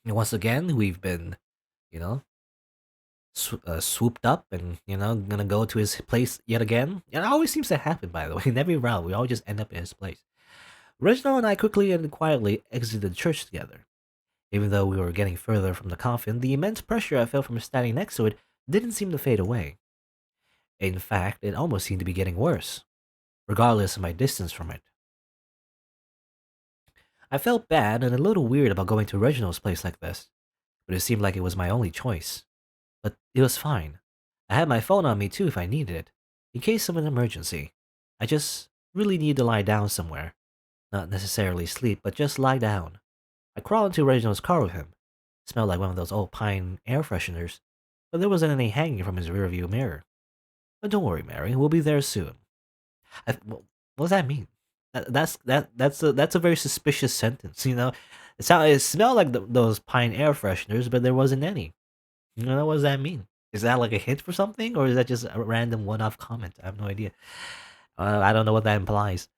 And once again, we've been, you know, swooped up and, gonna go to his place yet again. And it always seems to happen, by the way. In every round, we always just end up in his place. Reginald and I quickly and quietly exited the church together. Even though we were getting further from the coffin, the immense pressure I felt from standing next to it didn't seem to fade away. In fact, it almost seemed to be getting worse, regardless of my distance from it. I felt bad and a little weird about going to Reginald's place like this, but it seemed like it was my only choice. But it was fine. I had my phone on me too if I needed it, in case of an emergency. I just really needed to lie down somewhere. Not necessarily sleep, but just lie down. I crawled into Reginald's car with him. It smelled like one of those old pine air fresheners, but there wasn't any hanging from his rearview mirror. But don't worry, Mary, we'll be there soon. What does that mean? That's a very suspicious sentence. It smelled like those pine air fresheners, but there wasn't any. What does that mean? Is that like a hint for something, or is that just a random one-off comment? I have no idea. I don't know what that implies.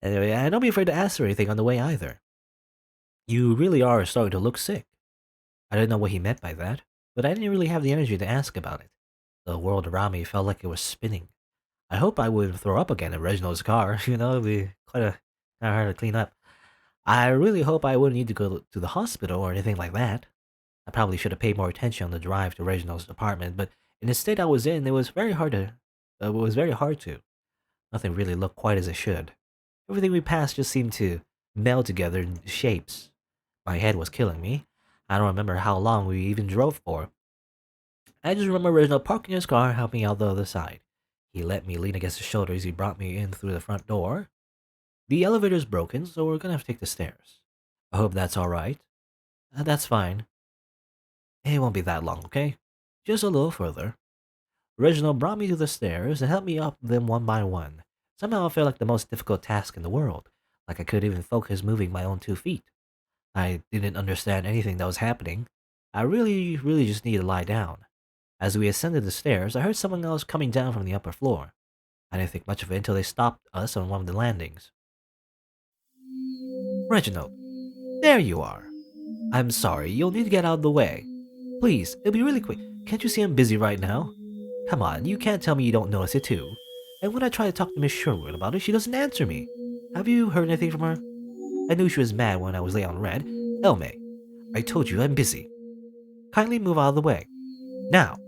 Anyway, and don't be afraid to ask her anything on the way either. You really are starting to look sick. I didn't know what he meant by that, but I didn't really have the energy to ask about it. The world around me felt like it was spinning. I hope I wouldn't throw up again in Reginald's car. It'd be quite hard to clean up. I really hope I wouldn't need to go to the hospital or anything like that. I probably should have paid more attention on the drive to Reginald's apartment, but in the state I was in, it was very hard to. It was very hard to. Nothing really looked quite as it should. Everything we passed just seemed to meld together in shapes. My head was killing me. I don't remember how long we even drove for. I just remember Reginald parking his car and helping out the other side. He let me lean against his shoulder as he brought me in through the front door. The elevator's broken, so we're gonna have to take the stairs. I hope that's alright. That's fine. It won't be that long, okay? Just a little further. Reginald brought me to the stairs and helped me up them one by one. Somehow it felt like the most difficult task in the world, like I couldn't even focus moving my own 2 feet. I didn't understand anything that was happening. I really just needed to lie down. As we ascended the stairs, I heard someone else coming down from the upper floor. I didn't think much of it until they stopped us on one of the landings. Reginald, there you are. I'm sorry, you'll need to get out of the way. Please, it'll be really quick. Can't you see I'm busy right now? Come on, you can't tell me you don't notice it too. And when I try to talk to Miss Sherwood about it, she doesn't answer me. Have you heard anything from her? I knew she was mad when I was late on red. Elme, I told you I'm busy. Kindly move out of the way. Now.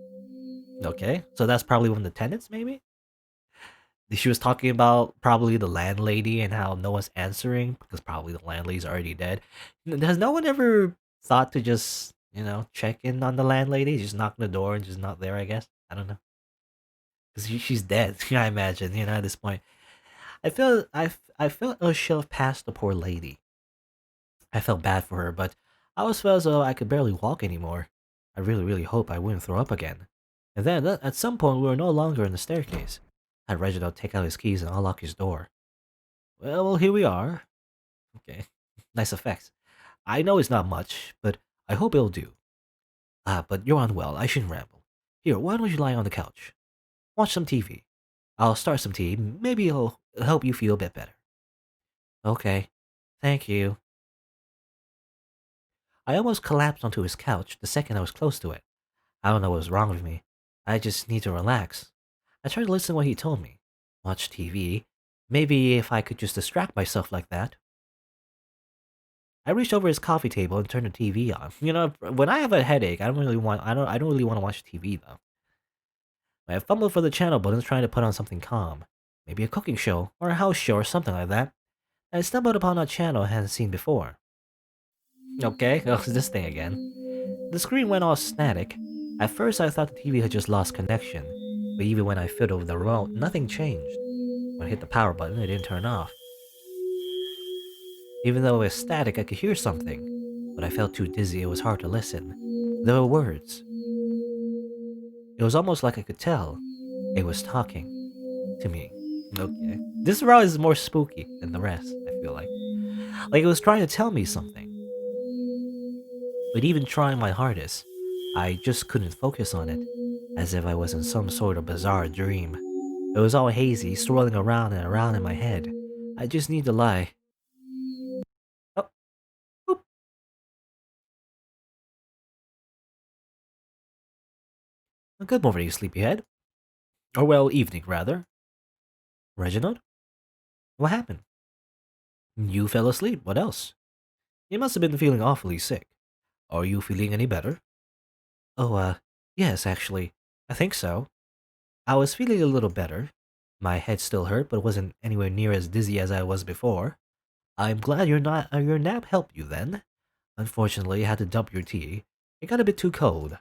Okay, so that's probably one of the tenants, maybe? She was talking about probably the landlady and how no one's answering because probably the landlady's already dead. Has no one ever thought to just, check in on the landlady? Just knock on the door and just not there, I guess? I don't know. Because she's dead, I imagine, at this point. I felt a chill past the poor lady. I felt bad for her, but I always felt as though I could barely walk anymore. I really hope I wouldn't throw up again. And then, at some point, we were no longer in the staircase. I had Reginald take out his keys and unlock his door. Well, here we are. Okay, nice effects. I know it's not much, but I hope it'll do. But you're unwell. I shouldn't ramble. Here, why don't you lie on the couch? Watch some TV. I'll start some tea. Maybe it'll help you feel a bit better. Okay, thank you. I almost collapsed onto his couch the second I was close to it. I don't know what was wrong with me. I just need to relax. I tried to listen to what he told me. Watch TV. Maybe if I could just distract myself like that. I reached over his coffee table and turned the TV on. When I have a headache, I don't really want to watch TV though. I fumbled for the channel buttons trying to put on something calm. Maybe a cooking show, or a house show, or something like that. I stumbled upon a channel I hadn't seen before. Okay, oh, this thing again. The screen went all static. At first I thought the TV had just lost connection, but even when I fiddled with the remote, nothing changed. When I hit the power button, it didn't turn off. Even though it was static, I could hear something, but I felt too dizzy it was hard to listen. There were words. It was almost like I could tell. It was talking to me. Okay. This route is more spooky than the rest, I feel like. Like it was trying to tell me something. But even trying my hardest, I just couldn't focus on it, as if I was in some sort of bizarre dream. It was all hazy, swirling around and around in my head. I just need to lie. Oh, Good morning, sleepyhead. Or, well, evening, rather. Reginald? What happened? You fell asleep. What else? You must have been feeling awfully sick. Are you feeling any better? Oh, yes, actually. I think so. I was feeling a little better. My head still hurt, but wasn't anywhere near as dizzy as I was before. I'm glad your nap helped you then. Unfortunately, I had to dump your tea. It got a bit too cold,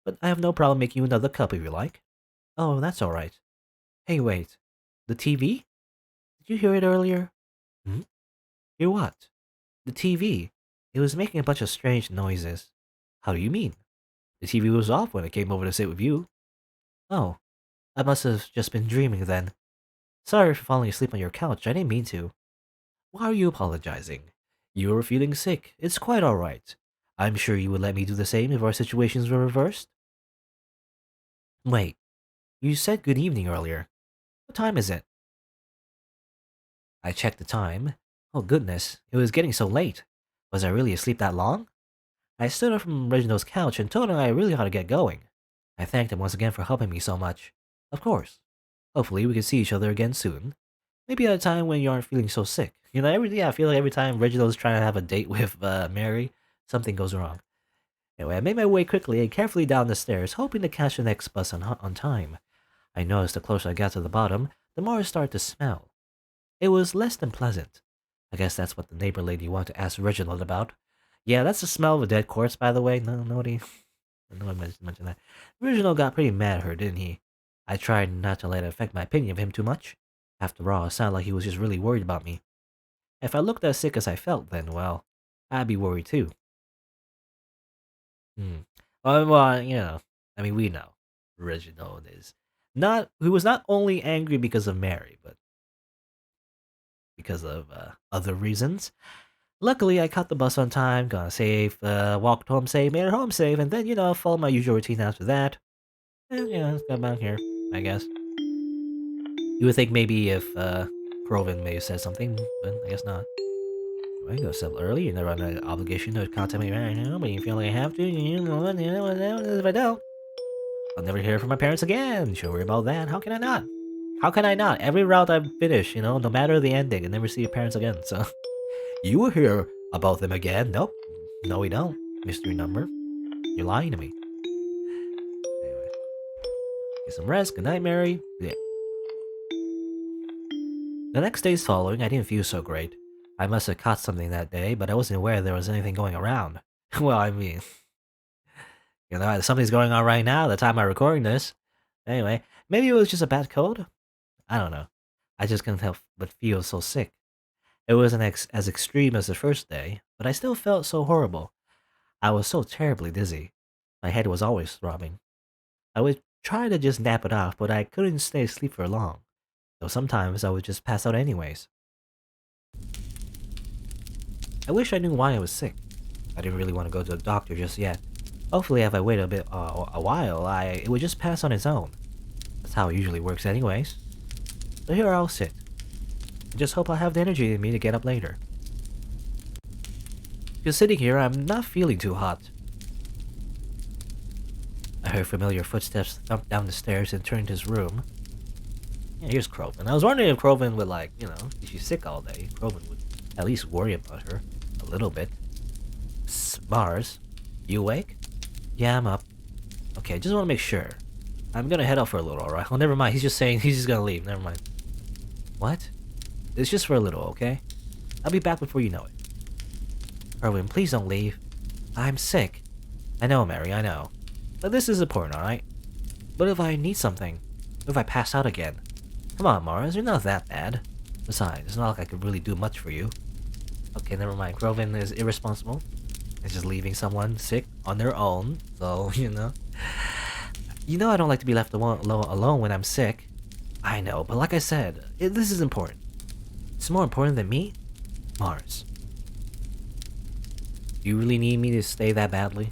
but I have no problem making you another cup if you like. Oh, that's all right. Hey, wait. The TV? Did you hear it earlier? Hmm? Hear what? The TV. It was making a bunch of strange noises. How do you mean? The TV was off when I came over to sit with you. Oh, I must have just been dreaming then. Sorry for falling asleep on your couch. I didn't mean to. Why are you apologizing? You were feeling sick. It's quite alright. I'm sure you would let me do the same if our situations were reversed. Wait, you said good evening earlier. What time is it? I checked the time. Oh goodness, it was getting so late. Was I really asleep that long? I stood up from Reginald's couch and told him I really ought to get going. I thanked him once again for helping me so much. Of course. Hopefully we can see each other again soon. Maybe at a time when you aren't feeling so sick. I feel like every time Reginald's trying to have a date with Mary, something goes wrong. Anyway, I made my way quickly and carefully down the stairs, hoping to catch the next bus on time. I noticed the closer I got to the bottom, the more it started to smell. It was less than pleasant. I guess that's what the neighbor lady wanted to ask Reginald about. Yeah, that's the smell of a dead corpse, by the way. No, nobody. No one mentioned that. Reginald got pretty mad at her, didn't he? I tried not to let it affect my opinion of him too much. After all, it sounded like he was just really worried about me. If I looked as sick as I felt, then, well, I'd be worried too. Hmm. I mean, we know. Reginald is not, he was not only angry because of Mary, but because of other reasons. Luckily, I caught the bus on time, got safe, walked home safe, made it home safe, and then, followed my usual routine after that. And, let's go back here, I guess. You would think maybe if Provin may have said something, but I guess not. I go settle early. You never have an obligation to contact me right now, but you feel like I have to. If I don't, I'll never hear from my parents again. Don't worry about that. How can I not? How can I not? Every route I've finished, no matter the ending, I never see your parents again. So you will hear about them again. Nope. No, we don't. Mystery number. You're lying to me. Anyway, get some rest. Good night, Mary. Yeah. The next days following, I didn't feel so great. I must have caught something that day, but I wasn't aware there was anything going around. Well, I mean, something's going on right now, the time I'm recording this. Anyway, maybe it was just a bad cold? I don't know. I just couldn't help but feel so sick. It wasn't as extreme as the first day, but I still felt so horrible. I was so terribly dizzy. My head was always throbbing. I would try to just nap it off, but I couldn't stay asleep for long. So sometimes I would just pass out anyways. I wish I knew why I was sick. I didn't really want to go to the doctor just yet. Hopefully, if I wait a while, it would just pass on its own. That's how it usually works anyways. So here I'll sit. I just hope I'll have the energy in me to get up later. Just sitting here, I'm not feeling too hot. I heard familiar footsteps thump down the stairs and turned to his room. Yeah, here's Crovin. I was wondering if Crovin would if she's sick all day, Crovin would at least worry about her. A little bit. Mars, you awake? Yeah, I'm up. Okay, just want to make sure. I'm gonna head out for a little, alright? Oh, never mind. He's just saying he's just gonna leave. Never mind. What? It's just for a little, okay? I'll be back before you know it. Erwin, please don't leave. I'm sick. I know, Mary, I know. But this is important, alright? What if I need something? What if I pass out again? Come on, Mars, you're not that bad. Besides, it's not like I could really do much for you. Okay, never mind. Crovin is irresponsible. It's just leaving someone sick on their own, so, You know I don't like to be left alone when I'm sick. I know, but like I said, this is important. It's more important than me? Mars. Do you really need me to stay that badly?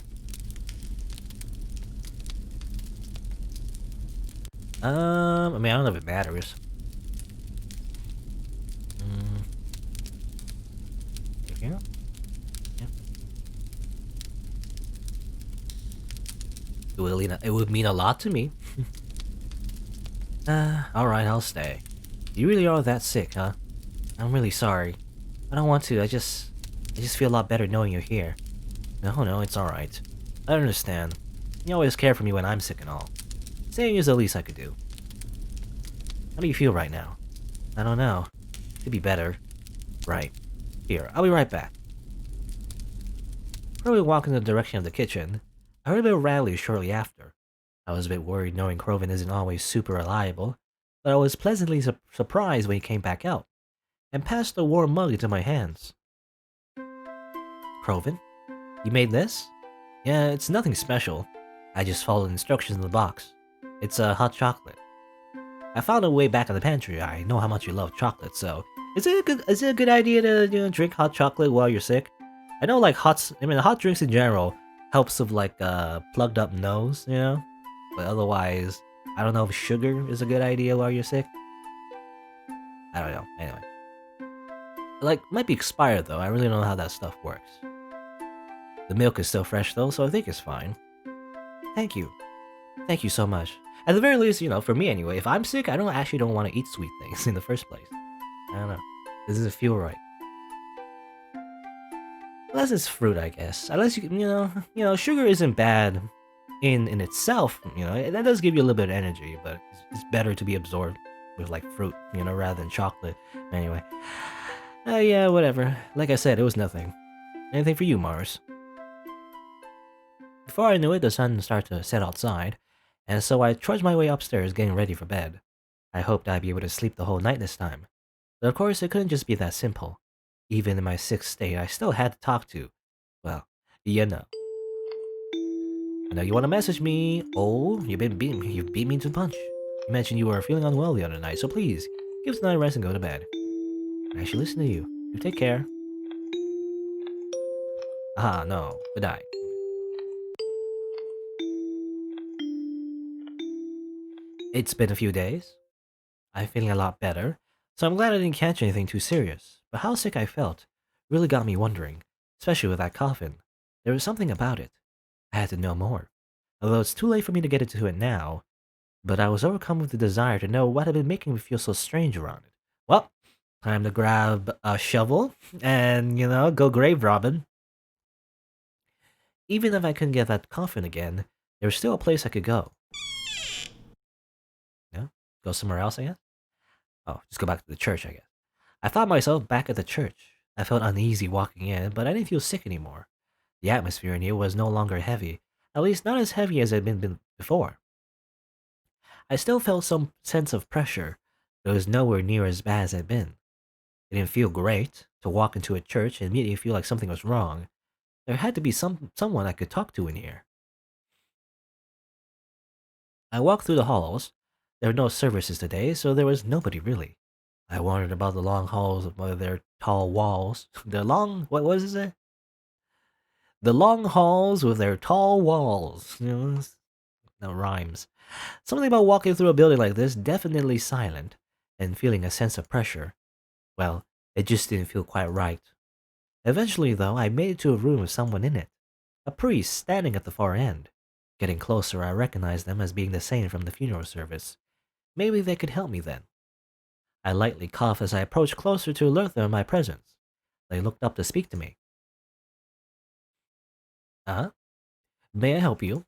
I mean, I don't know if it matters. Yeah. Yeah. It would mean a lot to me. Alright, I'll stay. You really are that sick, huh? I'm really sorry. I don't want to, I just feel a lot better knowing you're here. No, it's alright. I understand. You always care for me when I'm sick and all. Staying is the least I could do. How do you feel right now? I don't know. Could be better. Right. Here, I'll be right back. Probably walking in the direction of the kitchen. I heard a bit of rattling shortly after. I was a bit worried knowing Crovin isn't always super reliable, but I was pleasantly surprised when he came back out, and passed a warm mug into my hands. Crovin? You made this? Yeah, it's nothing special. I just followed instructions in the box. It's a hot chocolate. I found a way back in the pantry. I know how much you love chocolate, so is it a good idea to drink hot chocolate while you're sick? I know like hot drinks in general helps with like plugged up nose, but otherwise I don't know if sugar is a good idea while you're sick. I don't know. Anyway, like might be expired though. I really don't know how that stuff works. The milk is still fresh though, so I think it's fine. Thank you. Thank you so much. At the very least, for me anyway, if I'm sick, I don't want to eat sweet things in the first place. I don't know. This doesn't feel right. Unless it's fruit, I guess. Unless sugar isn't bad in itself. That does give you a little bit of energy, but it's better to be absorbed with like fruit, rather than chocolate. Anyway, yeah, whatever. Like I said, it was nothing. Anything for you, Mars? Before I knew it, the sun started to set outside, and so I trudged my way upstairs, getting ready for bed. I hoped I'd be able to sleep the whole night this time. But of course, it couldn't just be that simple. Even in my sick state, I still had to talk to. Well, you know. I know you want to message me. Oh, you've beat me to the punch. You mentioned you were feeling unwell the other night, so please, give us a night rest and go to bed. I should listen to you. You take care. Ah, no. Good night. It's been a few days. I'm feeling a lot better, so I'm glad I didn't catch anything too serious. But how sick I felt really got me wondering, especially with that coffin. There was something about it. I had to know more. Although it's too late for me to get into it now, but I was overcome with the desire to know what had been making me feel so strange around it. Well, time to grab a shovel and, go grave robbing. Even if I couldn't get that coffin again, there was still a place I could go. Go somewhere else, I guess? Oh, just go back to the church, I guess. I found myself back at the church. I felt uneasy walking in, but I didn't feel sick anymore. The atmosphere in here was no longer heavy, at least not as heavy as it had been before. I still felt some sense of pressure, but it was nowhere near as bad as it had been. It didn't feel great to walk into a church and immediately feel like something was wrong. There had to be someone I could talk to in here. I walked through the halls. There were no services today, so there was nobody really. I wandered about the long halls with their tall walls. What was it? The long halls with their tall walls. No rhymes. Something about walking through a building like this, definitely silent, and feeling a sense of pressure. Well, it just didn't feel quite right. Eventually, though, I made it to a room with someone in it. A priest standing at the far end. Getting closer, I recognized them as being the same from the funeral service. Maybe they could help me then. I lightly coughed as I approached closer to alert them of my presence. They looked up to speak to me. Huh? May I help you?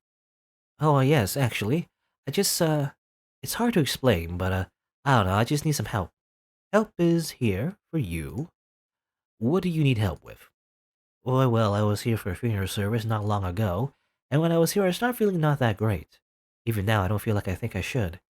Oh, yes, actually. It's hard to explain, but, I don't know, I just need some help. Help is here for you. What do you need help with? Oh, well, I was here for a funeral service not long ago, and when I was here, I started feeling not that great. Even now, I don't feel like I think I should.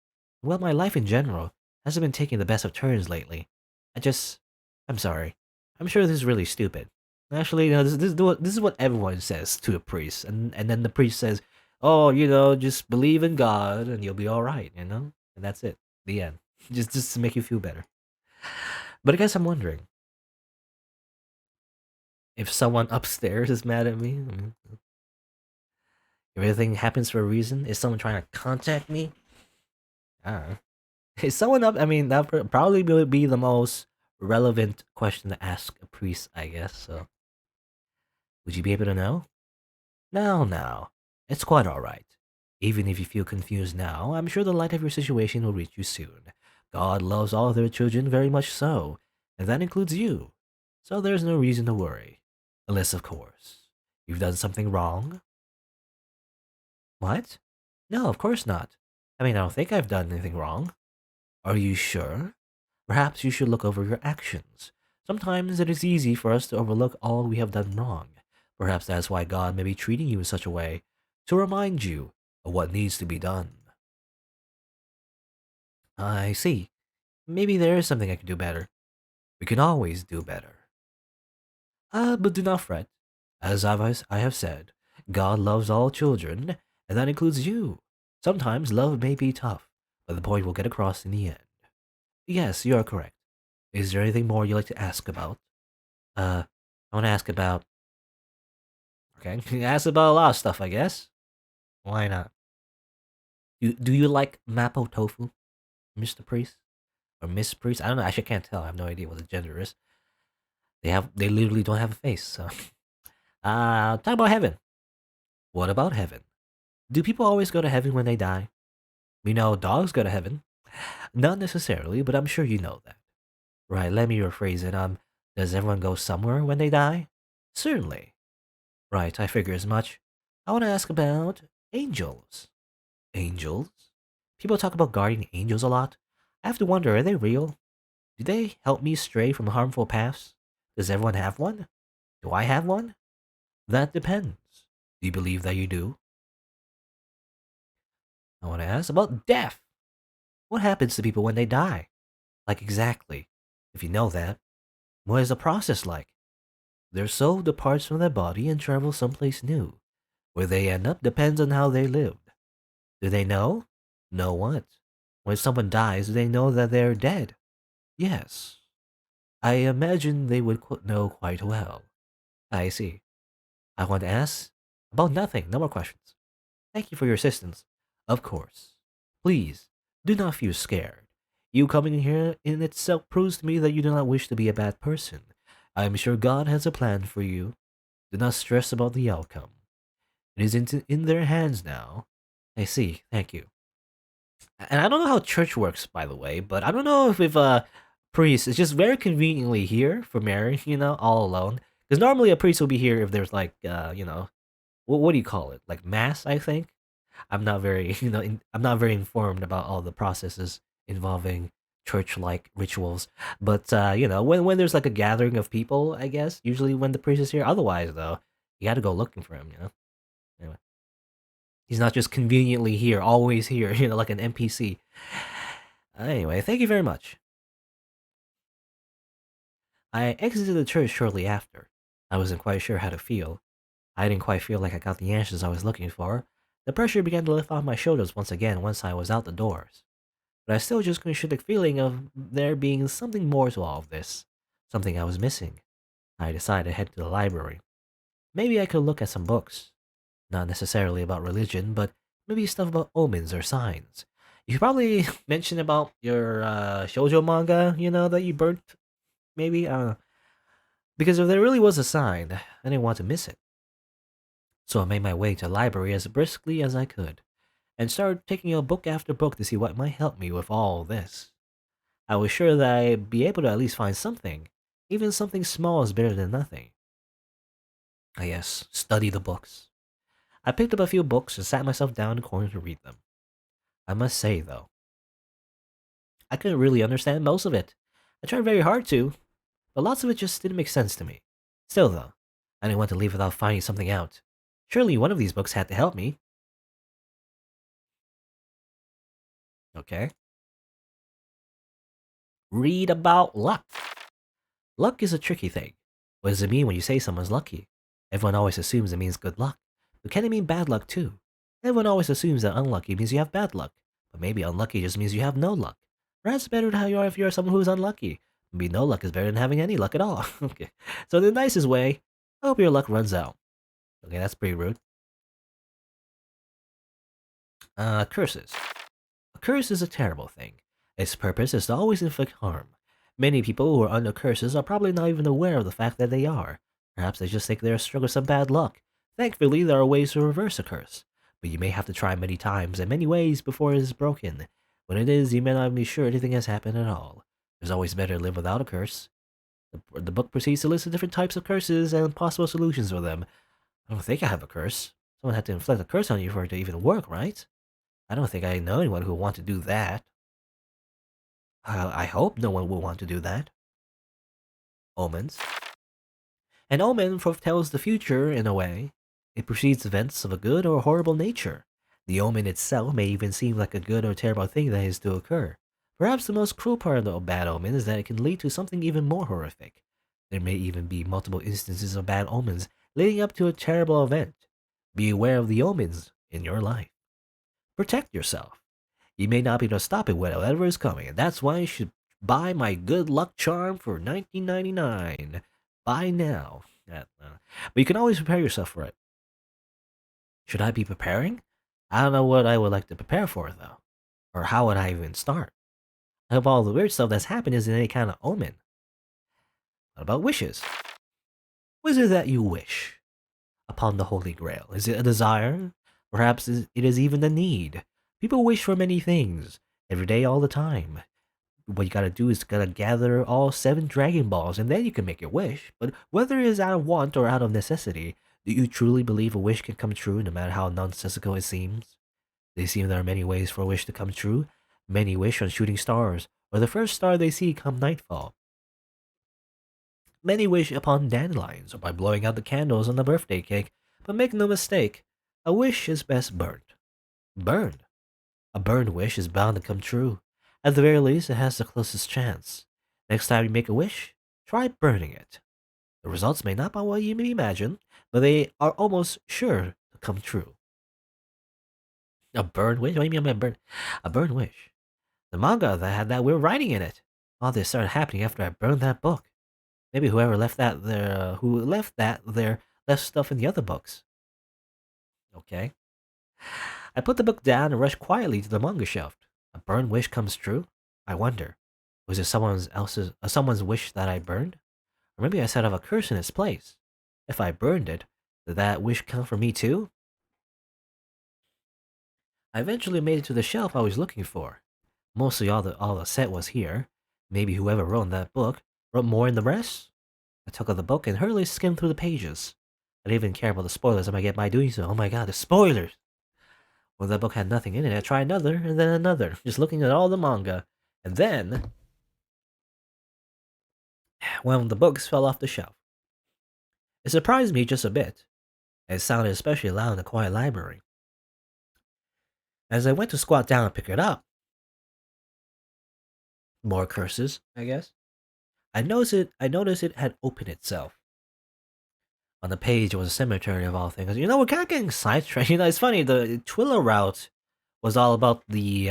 Well, my life in general hasn't been taking the best of turns lately. I'm sorry. I'm sure this is really stupid. Actually, this is what everyone says to a priest, and then the priest says, "Oh, just believe in God, and you'll be all right," and that's it. The end. Just to make you feel better. But I guess I'm wondering if someone upstairs is mad at me. If everything happens for a reason, is someone trying to contact me? I don't know. Is someone up? I mean, that probably would be the most relevant question to ask a priest, I guess. So, would you be able to know? No, no. It's quite alright. Even if you feel confused now, I'm sure the light of your situation will reach you soon. God loves all their children very much so, and that includes you. So there's no reason to worry. Unless, of course, you've done something wrong. What? No, of course not. I mean, I don't think I've done anything wrong. Are you sure? Perhaps you should look over your actions. Sometimes it is easy for us to overlook all we have done wrong. Perhaps that's why God may be treating you in such a way, to remind you of what needs to be done. I see. Maybe there is something I can do better. We can always do better. But do not fret. I have said, God loves all children, and that includes you. Sometimes love may be tough, but the point will get across in the end. Yes, you are correct. Is there anything more you'd like to ask about? Uh, I want to ask about. Okay, ask about a lot of stuff, I guess. Why not? Do you like mapo tofu, Mr. Priest or Miss Priest? I don't know. Actually, I can't tell. I have no idea what the gender is. They literally don't have a face. So, talk about heaven. What about heaven? Do people always go to heaven when they die? We know dogs go to heaven. Not necessarily, but I'm sure you know that. Right, let me rephrase it. Does everyone go somewhere when they die? Certainly. Right, I figure as much. I want to ask about angels. Angels? People talk about guardian angels a lot. I have to wonder, are they real? Do they help me stray from harmful paths? Does everyone have one? Do I have one? That depends. Do you believe that you do? I want to ask about death. What happens to people when they die? Like exactly. If you know that, what is the process like? Their soul departs from their body and travels someplace new. Where they end up depends on how they lived. Do they know? Know what? When someone dies, do they know that they're dead? Yes. I imagine they would know quite well. I see. I want to ask about nothing. No more questions. Thank you for your assistance. Of course. Please, do not feel scared. You coming here in itself proves to me that you do not wish to be a bad person. I am sure God has a plan for you. Do not stress about the outcome. It is in their hands now. I see. Thank you. And I don't know how church works, by the way, but I don't know if priest is just very conveniently here for Mary, all alone. Because normally a priest will be here if there's like, what do you call it? Like mass, I think. I'm not very, I'm not very informed about all the processes involving church-like rituals. But when there's like a gathering of people, I guess usually when the priest is here. Otherwise, though, you got to go looking for him. Anyway, he's not just conveniently here, always here. Like an NPC. Anyway, thank you very much. I exited the church shortly after. I wasn't quite sure how to feel. I didn't quite feel like I got the answers I was looking for. The pressure began to lift off my shoulders once again once I was out the doors. But I still just couldn't shake the feeling of there being something more to all of this. Something I was missing. I decided to head to the library. Maybe I could look at some books. Not necessarily about religion, but maybe stuff about omens or signs. You probably mentioned about your shoujo manga, that you burnt, maybe? I don't know. Because if there really was a sign, I didn't want to miss it. So I made my way to the library as briskly as I could, and started taking out book after book to see what might help me with all this. I was sure that I'd be able to at least find something. Even something small is better than nothing. Ah yes, study the books. I picked up a few books and sat myself down in the corner to read them. I must say, though, I couldn't really understand most of it. I tried very hard to, but lots of it just didn't make sense to me. Still, though, I didn't want to leave without finding something out. Surely one of these books had to help me. Okay. Read about luck. Luck is a tricky thing. What does it mean when you say someone's lucky? Everyone always assumes it means good luck. But can it mean bad luck too? Everyone always assumes that unlucky means you have bad luck. But maybe unlucky just means you have no luck. Perhaps better than how you are if you are someone who is unlucky. Maybe no luck is better than having any luck at all. Okay. So in the nicest way, I hope your luck runs out. Okay, that's pretty rude. Curses. A curse is a terrible thing. Its purpose is to always inflict harm. Many people who are under curses are probably not even aware of the fact that they are. Perhaps they just think they are struck with some bad luck. Thankfully, there are ways to reverse a curse. but you may have to try many times and many ways before it is broken. When it is, you may not be sure anything has happened at all. It's always better to live without a curse. The book proceeds to list the different types of curses and possible solutions for them. I don't think I have a curse. Someone had to inflict a curse on you for it to even work, right? I don't think I know anyone who would want to do that. I hope no one will want to do that. Omens. An omen foretells the future in a way. It precedes events of a good or horrible nature. The omen itself may even seem like a good or terrible thing that is to occur. Perhaps the most cruel part of the bad omen is that it can lead to something even more horrific. There may even be multiple instances of bad omens leading up to a terrible event. Be aware of the omens in your life. Protect yourself. You may not be able to stop it whatever is coming, and that's why you should buy my good luck charm for $19.99. Buy now. But you can always prepare yourself for it. Should I be preparing? I don't know what I would like to prepare for, though. Or how would I even start? I hope all the weird stuff that's happened isn't any kind of omen. What about wishes? What is it that you wish upon the Holy Grail? Is it a desire? Perhaps it is even a need. People wish for many things, every day, all the time. What you gotta do is gotta gather all 7 Dragon Balls, and then you can make your wish. But whether it is out of want or out of necessity, do you truly believe a wish can come true no matter how nonsensical it seems? They seem there are many ways for a wish to come true. Many wish on shooting stars, or the first star they see come nightfall. Many wish upon dandelions, or by blowing out the candles on the birthday cake. But make no mistake, a wish is best burnt. Burned. A burned wish is bound to come true. At the very least, it has the closest chance. Next time you make a wish, try burning it. The results may not be what you may imagine, but they are almost sure to come true. A burned wish? What do you mean by burn? A burned wish. The manga that had that weird writing in it. All this started happening after I burned that book. Maybe whoever left that there, left stuff in the other books. Okay. I put the book down and rushed quietly to the manga shelf. A burned wish comes true? I wonder. Was it someone's wish that I burned? Or maybe I set off a curse in its place. If I burned it, did that wish come for me too? I eventually made it to the shelf I was looking for. Mostly all the set was here. Maybe whoever wrote that book wrote more in the rest? I took out the book and hurriedly skimmed through the pages. I didn't even care about the spoilers I might get by doing so. Oh my god, the spoilers! Well, that book had nothing in it. I tried another, and then another, just looking at all the manga. And then, when the books fell off the shelf. It surprised me just a bit. It sounded especially loud in the quiet library. As I went to squat down and pick it up, more curses, I guess. I noticed it had opened itself. On the page was a cemetery of all things. We're kind of getting sidetracked. It's funny. The Twiller route was all about the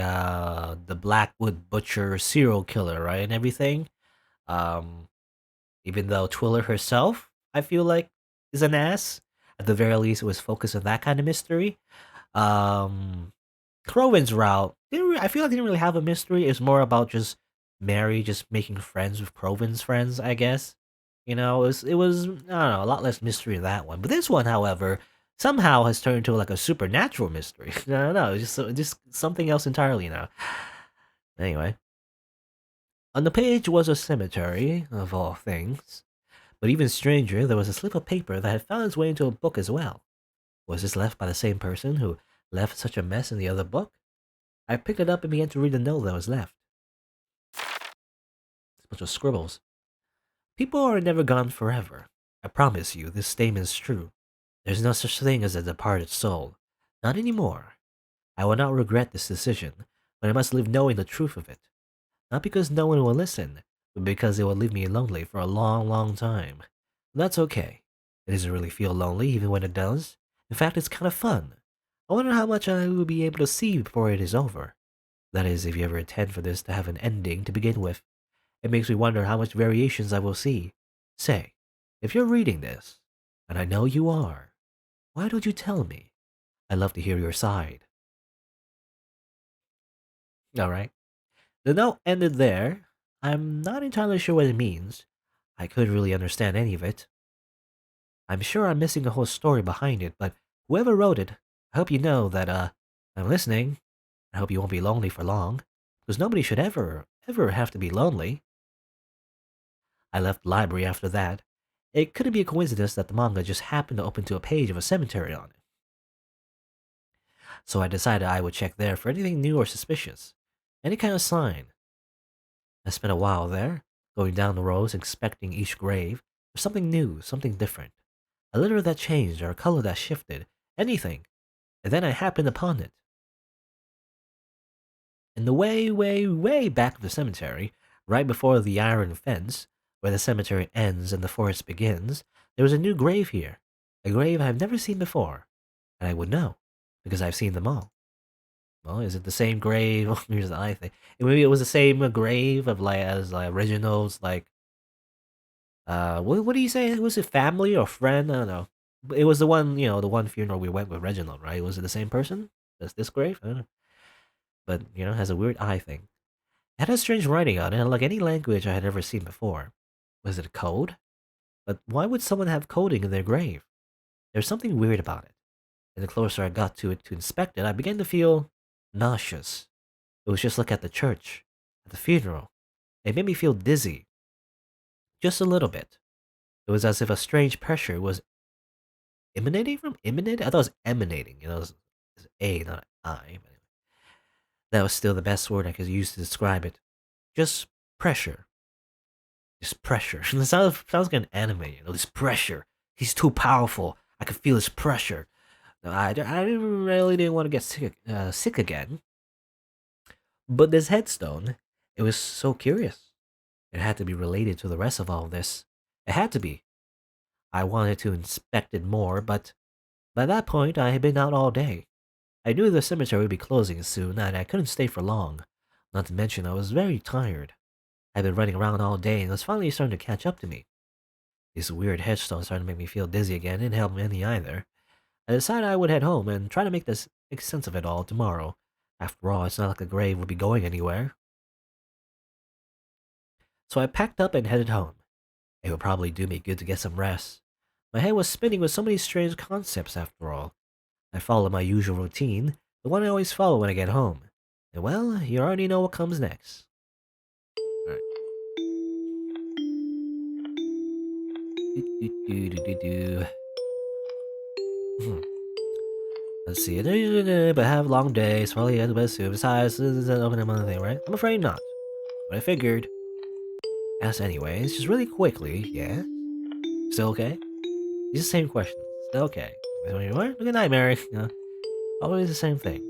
Blackwood Butcher serial killer, right, and everything. Um, Even though Twiller herself, I feel like, is an ass. At the very least, it was focused on that kind of mystery. Um, Crowan's route, I feel like didn't really have a mystery. It's more about just Mary just making friends with Crowan's friends, I guess. It was I don't know, a lot less mystery in that one. But this one, however, somehow has turned into like a supernatural mystery. I don't know, it's just something else entirely now. Anyway, on the page was a cemetery of all things. But even stranger, there was a slip of paper that had found its way into a book as well. Was this left by the same person who left such a mess in the other book? I picked it up and began to read the note that was left. It's a bunch of scribbles. People are never gone forever. I promise you, this statement is true. There's no such thing as a departed soul. Not anymore. I will not regret this decision, but I must live knowing the truth of it. Not because no one will listen, but because it will leave me lonely for a long, long time. That's okay. It doesn't really feel lonely even when it does. In fact, it's kind of fun. I wonder how much I will be able to see before it is over. That is, if you ever intend for this to have an ending to begin with. It makes me wonder how much variations I will see. Say, if you're reading this, and I know you are, why don't you tell me? I'd love to hear your side. Alright. The note ended there. I'm not entirely sure what it means. I couldn't really understand any of it. I'm sure I'm missing a whole story behind it, but whoever wrote it, I hope you know that, I'm listening. I hope you won't be lonely for long. Because nobody should ever have to be lonely. I left the library after that. It couldn't be a coincidence that the manga just happened to open to a page of a cemetery on it. So I decided I would check there for anything new or suspicious. Any kind of sign. I spent a while there, going down the rows, inspecting each grave for something new, something different. A letter that changed or a color that shifted. Anything. And then I happened upon it. In the way back of the cemetery, right before the iron fence, where the cemetery ends and the forest begins, there was a new grave here. A grave I've never seen before. And I would know, because I've seen them all. Well, is it the same grave? Here's the I think. Maybe it was the same grave of like Reginald's what do you say? Was it family or friend? I don't know. But it was the one, the one funeral we went with Reginald, right? Was it the same person? That's this grave? I don't know. But, it has a weird eye thing. It had a strange writing on it, unlike any language I had ever seen before. Was it a code? But why would someone have coding in their grave? There's something weird about it. And the closer I got to it to inspect it, I began to feel nauseous. It was just like at the church, at the funeral. It made me feel dizzy. Just a little bit. It was as if a strange pressure was emanating from emanating? I thought it was emanating. It's A, not I. But that was still the best word I could use to describe it. Just pressure. Just pressure. It sounds like an anime, this pressure. He's too powerful. I could feel his pressure. No, I really didn't want to get sick again. But this headstone, it was so curious. It had to be related to the rest of all this. It had to be. I wanted to inspect it more, but by that point I had been out all day. I knew the cemetery would be closing soon, and I couldn't stay for long. Not to mention I was very tired. I'd been running around all day and it was finally starting to catch up to me. These weird headstones started to make me feel dizzy again, didn't help me any either. I decided I would head home and try to make sense of it all tomorrow. After all, it's not like the grave would be going anywhere. So I packed up and headed home. It would probably do me good to get some rest. My head was spinning with so many strange concepts after all. I followed my usual routine, the one I always follow when I get home. And well, you already know what comes next. Alright. Let's see. But have long days, probably at the best soon. Besides, this is an open another thing, right? I'm afraid not. But I figured. As anyways, just really quickly, yeah? Still okay? These are the same questions. Still okay. What? Good night, Mary. Always the same thing.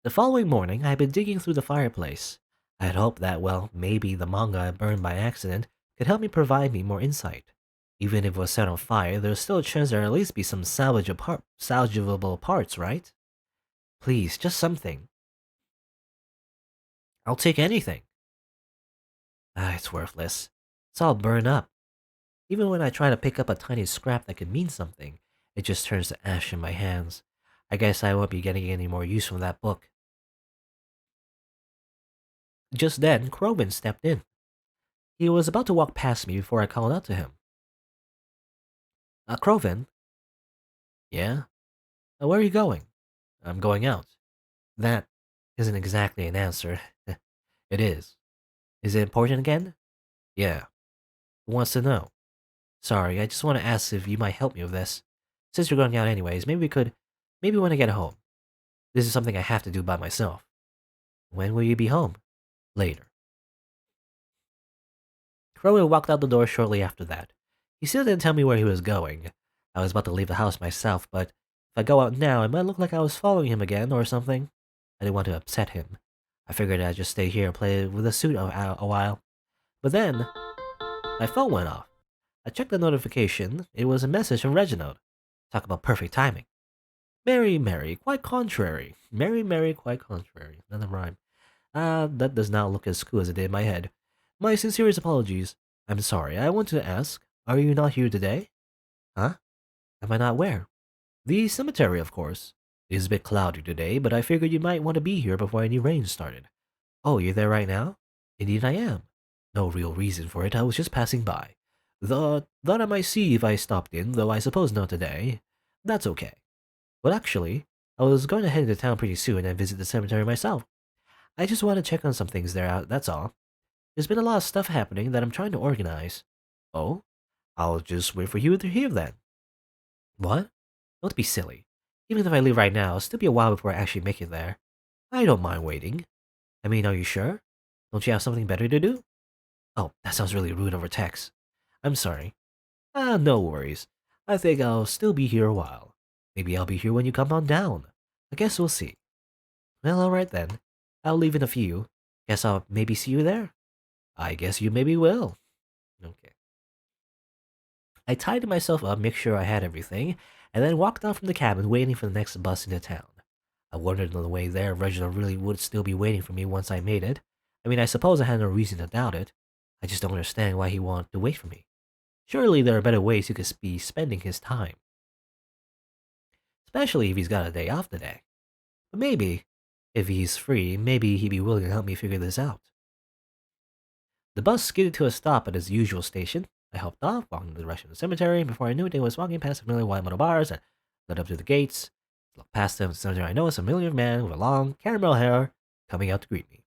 The following morning, I had been digging through the fireplace. I had hoped that, well, maybe the manga I burned by accident could help me provide me more insight. Even if it was set on fire, there was still a chance there would at least be some salvageable parts, right? Please, just something. I'll take anything. It's worthless. It's all burned up. Even when I try to pick up a tiny scrap that could mean something, it just turns to ash in my hands. I guess I won't be getting any more use from that book. Just then, Crowman stepped in. He was about to walk past me before I called out to him. Crowman? Yeah? Where are you going? I'm going out. That isn't exactly an answer. It is. Is it important again? Yeah. Who wants to know? Sorry, I just want to ask if you might help me with this. Since you're going out anyways, maybe when I get home. This is something I have to do by myself. When will you be home? Later. Crowley walked out the door shortly after that. He still didn't tell me where he was going. I was about to leave the house myself, but if I go out now, it might look like I was following him again or something. I didn't want to upset him. I figured I'd just stay here and play with the suit a while. But then, my phone went off. I checked the notification. It was a message from Reginald. Talk about perfect timing. Mary, Mary, quite contrary. Mary, Mary, quite contrary. Another rhyme. That does not look as cool as it did in my head. My sincerest apologies. I'm sorry. I want to ask, are you not here today? Huh? Am I not where? The cemetery, of course. It is a bit cloudy today, but I figured you might want to be here before any rain started. Oh, you're there right now? Indeed I am. No real reason for it. I was just passing by. Thought I might see if I stopped in, though I suppose not today. That's okay. But actually, I was going to head into town pretty soon and visit the cemetery myself. I just want to check on some things there, that's all. There's been a lot of stuff happening that I'm trying to organize. Oh? I'll just wait for you to hear then. What? Don't be silly. Even if I leave right now, it'll still be a while before I actually make it there. I don't mind waiting. I mean, are you sure? Don't you have something better to do? Oh, that sounds really rude over text. I'm sorry. No worries. I think I'll still be here a while. Maybe I'll be here when you come on down. I guess we'll see. Well, alright then. I'll leave in a few. Guess I'll maybe see you there. I guess you maybe will. Okay. I tidied myself up, make sure I had everything, and then walked out from the cabin waiting for the next bus into town. I wondered on the way there if Reginald really would still be waiting for me once I made it. I mean, I suppose I had no reason to doubt it. I just don't understand why he wanted to wait for me. Surely there are better ways he could be spending his time. Especially if he's got a day off today. But maybe, if he's free, maybe he'd be willing to help me figure this out. The bus skidded to a stop at its usual station. I hopped off, walking in the direction of the cemetery, and before I knew it, I was walking past a familiar white metal bars that led up to the gates. Looked past them, the cemetery I noticed a familiar man with long, caramel hair coming out to greet me.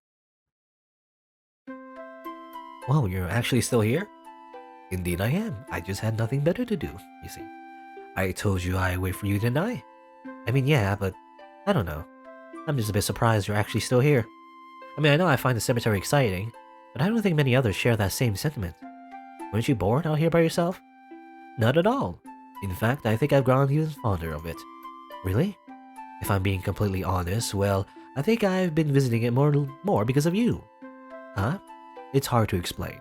Whoa, you're actually still here? Indeed I am. I just had nothing better to do, you see. I told you I'd wait for you, didn't I? I mean, yeah, but I don't know. I'm just a bit surprised you're actually still here. I mean, I know I find the cemetery exciting, but I don't think many others share that same sentiment. Weren't you bored out here by yourself? Not at all. In fact, I think I've grown even fonder of it. Really? If I'm being completely honest, well, I think I've been visiting it more because of you. Huh? It's hard to explain,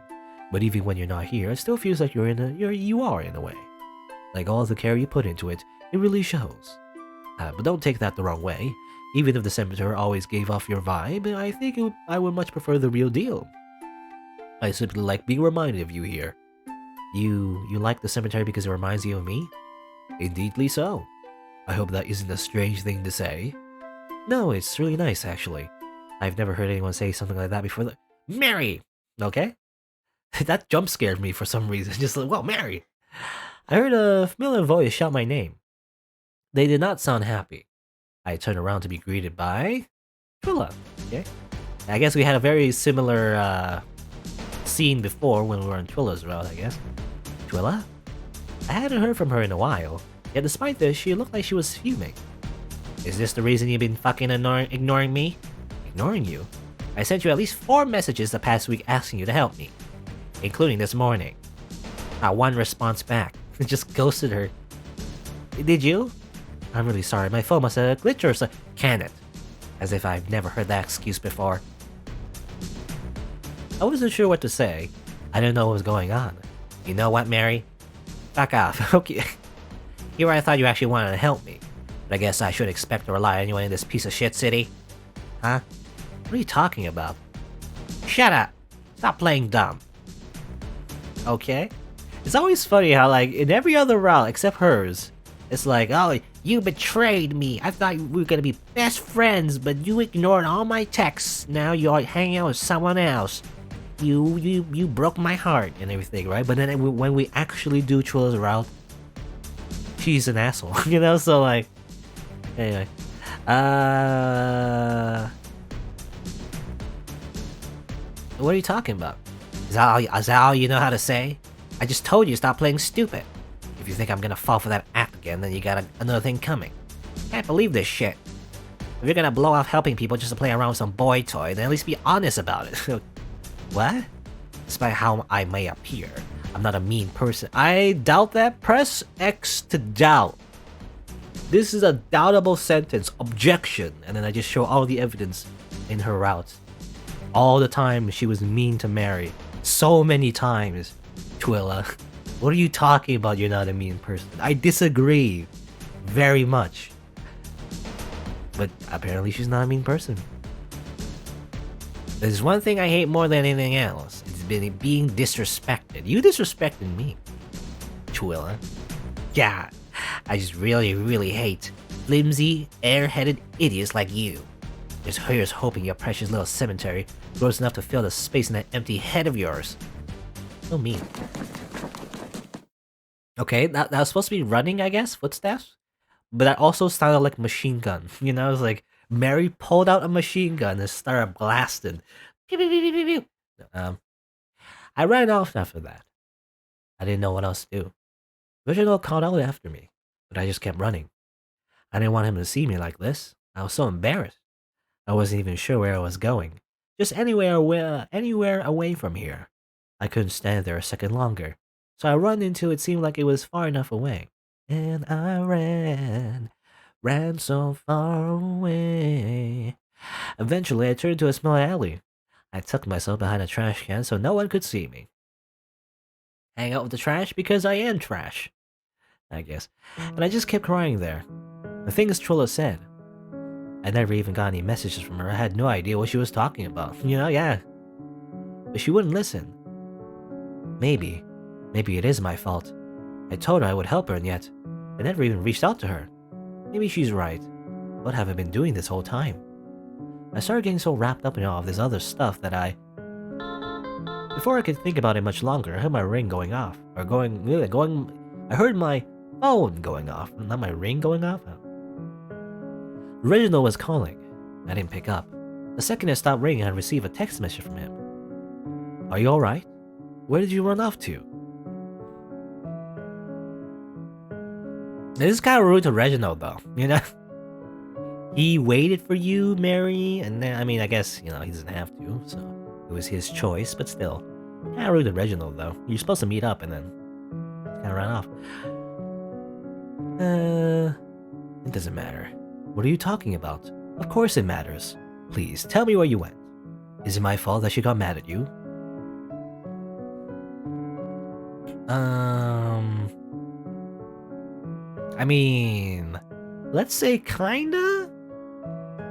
but even when you're not here, it still feels like you are in a way. Like all the care you put into it, it really shows. But don't take that the wrong way. Even if the cemetery always gave off your vibe, I think I would much prefer the real deal. I simply like being reminded of you here. You like the cemetery because it reminds you of me? Indeedly so. I hope that isn't a strange thing to say. No, it's really nice, actually. I've never heard anyone say something like that before. Mary! Okay? That jump scared me for some reason. Just like, whoa, Mary! I heard a familiar voice shout my name. They did not sound happy. I turned around to be greeted by Twilla. Okay? I guess we had a very similar scene before when we were on Twilla's route, I guess. Twilla? I hadn't heard from her in a while, yet despite this, she looked like she was fuming. Is this the reason you've been fucking ignoring me? Ignoring you? I sent you at least 4 messages the past week asking you to help me, including this morning. Not one response back. Just ghosted her. Did you? I'm really sorry, my phone must have glitched or so. Can it? As if I've never heard that excuse before. I wasn't sure what to say. I didn't know what was going on. You know what, Mary? Back off, okay. Here I thought you actually wanted to help me, but I guess I should expect to rely on anyone in this piece of shit city. Huh? What are you talking about? Shut up! Stop playing dumb. Okay? It's always funny how, like, in every other route except hers, it's like, oh, you betrayed me. I thought we were gonna be best friends, but you ignored all my texts. Now you're hanging out with someone else. You broke my heart and everything, right? But then when we actually do Twilla's route, she's an asshole, you know? So, like, anyway. What are you talking about? Is that all you know how to say? I just told you stop playing stupid. If you think I'm gonna fall for that act again, then you got another thing coming. Can't believe this shit. If you're gonna blow off helping people just to play around with some boy toy, then at least be honest about it. What? Despite how I may appear, I'm not a mean person. I doubt that. Press X to doubt. This is a doubtable sentence. Objection. And then I just show all the evidence in her route. All the time she was mean to Mary. So many times. Twilla. What are you talking about? You're not a mean person. I disagree. Very much. But apparently she's not a mean person. There's one thing I hate more than anything else. It's being disrespected. You disrespected me, Twilla. Yeah, I just really hate flimsy, air-headed idiots like you. Just here's hoping your precious little cemetery grows enough to fill the space in that empty head of yours. So mean. Okay, that was supposed to be running, I guess, footsteps. But that also sounded like machine gun. You know, it was like Mary pulled out a machine gun and started blasting. Pew, pew, pew, pew, pew, pew. I ran off after that. I didn't know what else to do. Reginald called out after me, but I just kept running. I didn't want him to see me like this. I was so embarrassed. I wasn't even sure where I was going. Just anywhere away from here. I couldn't stand there a second longer, so I ran until it seemed like it was far enough away. And I ran so far away. Eventually, I turned to a small alley. I tucked myself behind a trash can so no one could see me. Hang out with the trash because I am trash, I guess. And I just kept crying there. The things Trilla said. I never even got any messages from her. I had no idea what she was talking about. You know, yeah. But she wouldn't listen. Maybe it is my fault. I told her I would help her, and yet I never even reached out to her. Maybe she's right. What have I been doing this whole time? I started getting so wrapped up in all of this other stuff that before I could think about it much longer, I heard my ring going off. I heard my phone going off, not my ring going off. Reginald was calling. I didn't pick up. The second it stopped ringing, I received a text message from him. Are you alright? Where did you run off to? This is kind of rude to Reginald, though, you know? He waited for you, Mary, and then, I mean, I guess, you know, he doesn't have to, so it was his choice, but still. Kind of rude to Reginald, though. You're supposed to meet up and then kind of run off. It doesn't matter. What are you talking about? Of course it matters. Please, tell me where you went. Is it my fault that she got mad at you? I mean, let's say kinda?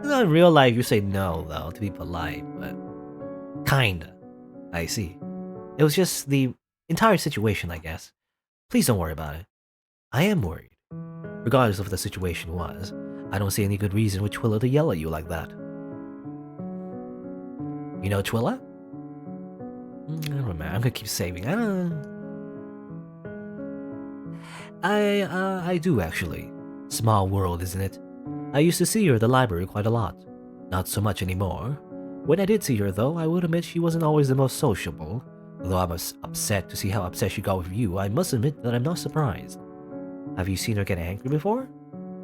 In real life, you say no, though, to be polite, but kinda. I see. It was just the entire situation, I guess. Please don't worry about it. I am worried. Regardless of what the situation was, I don't see any good reason for Twilla to yell at you like that. You know Twilla? I don't remember. I'm gonna keep saving. I do actually. Small world, isn't it? I used to see her at the library quite a lot. Not so much anymore. When I did see her, though, I would admit she wasn't always the most sociable. Although I was upset to see how upset she got with you, I must admit that I'm not surprised. Have you seen her get angry before?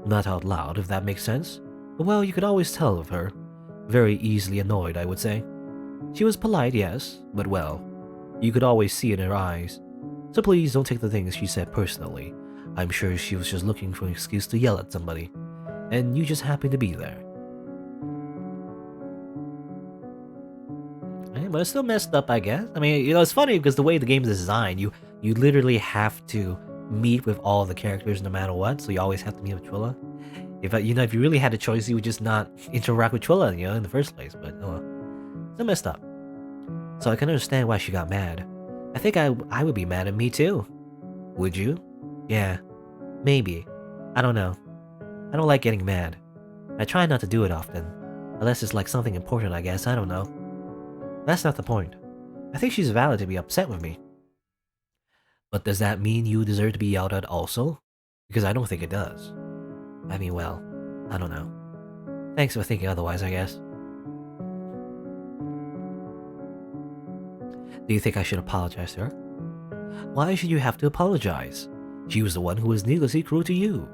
Not out loud, if that makes sense. But well, you could always tell of her. Very easily annoyed, I would say. She was polite, yes, but well, you could always see in her eyes. So please don't take the things she said personally. I'm sure she was just looking for an excuse to yell at somebody. And you just happened to be there. But it's still messed up, I guess. I mean, you know, it's funny because the way the game is designed, you literally have to meet with all the characters no matter what, so you always have to meet with Twilla. If you really had a choice, you would just not interact with Twilla, you know, in the first place. But oh well, still messed up. So I can understand why she got mad. I think I would be mad at me too. Would you? Yeah, maybe. I don't know. I don't like getting mad. I try not to do it often, unless it's like something important, I guess. I don't know. That's not the point. I think she's valid to be upset with me. But does that mean you deserve to be yelled at also? Because I don't think it does. I mean, well, I don't know. Thanks for thinking otherwise, I guess. Do you think I should apologize to her? Why should you have to apologize? She was the one who was needlessly cruel to you.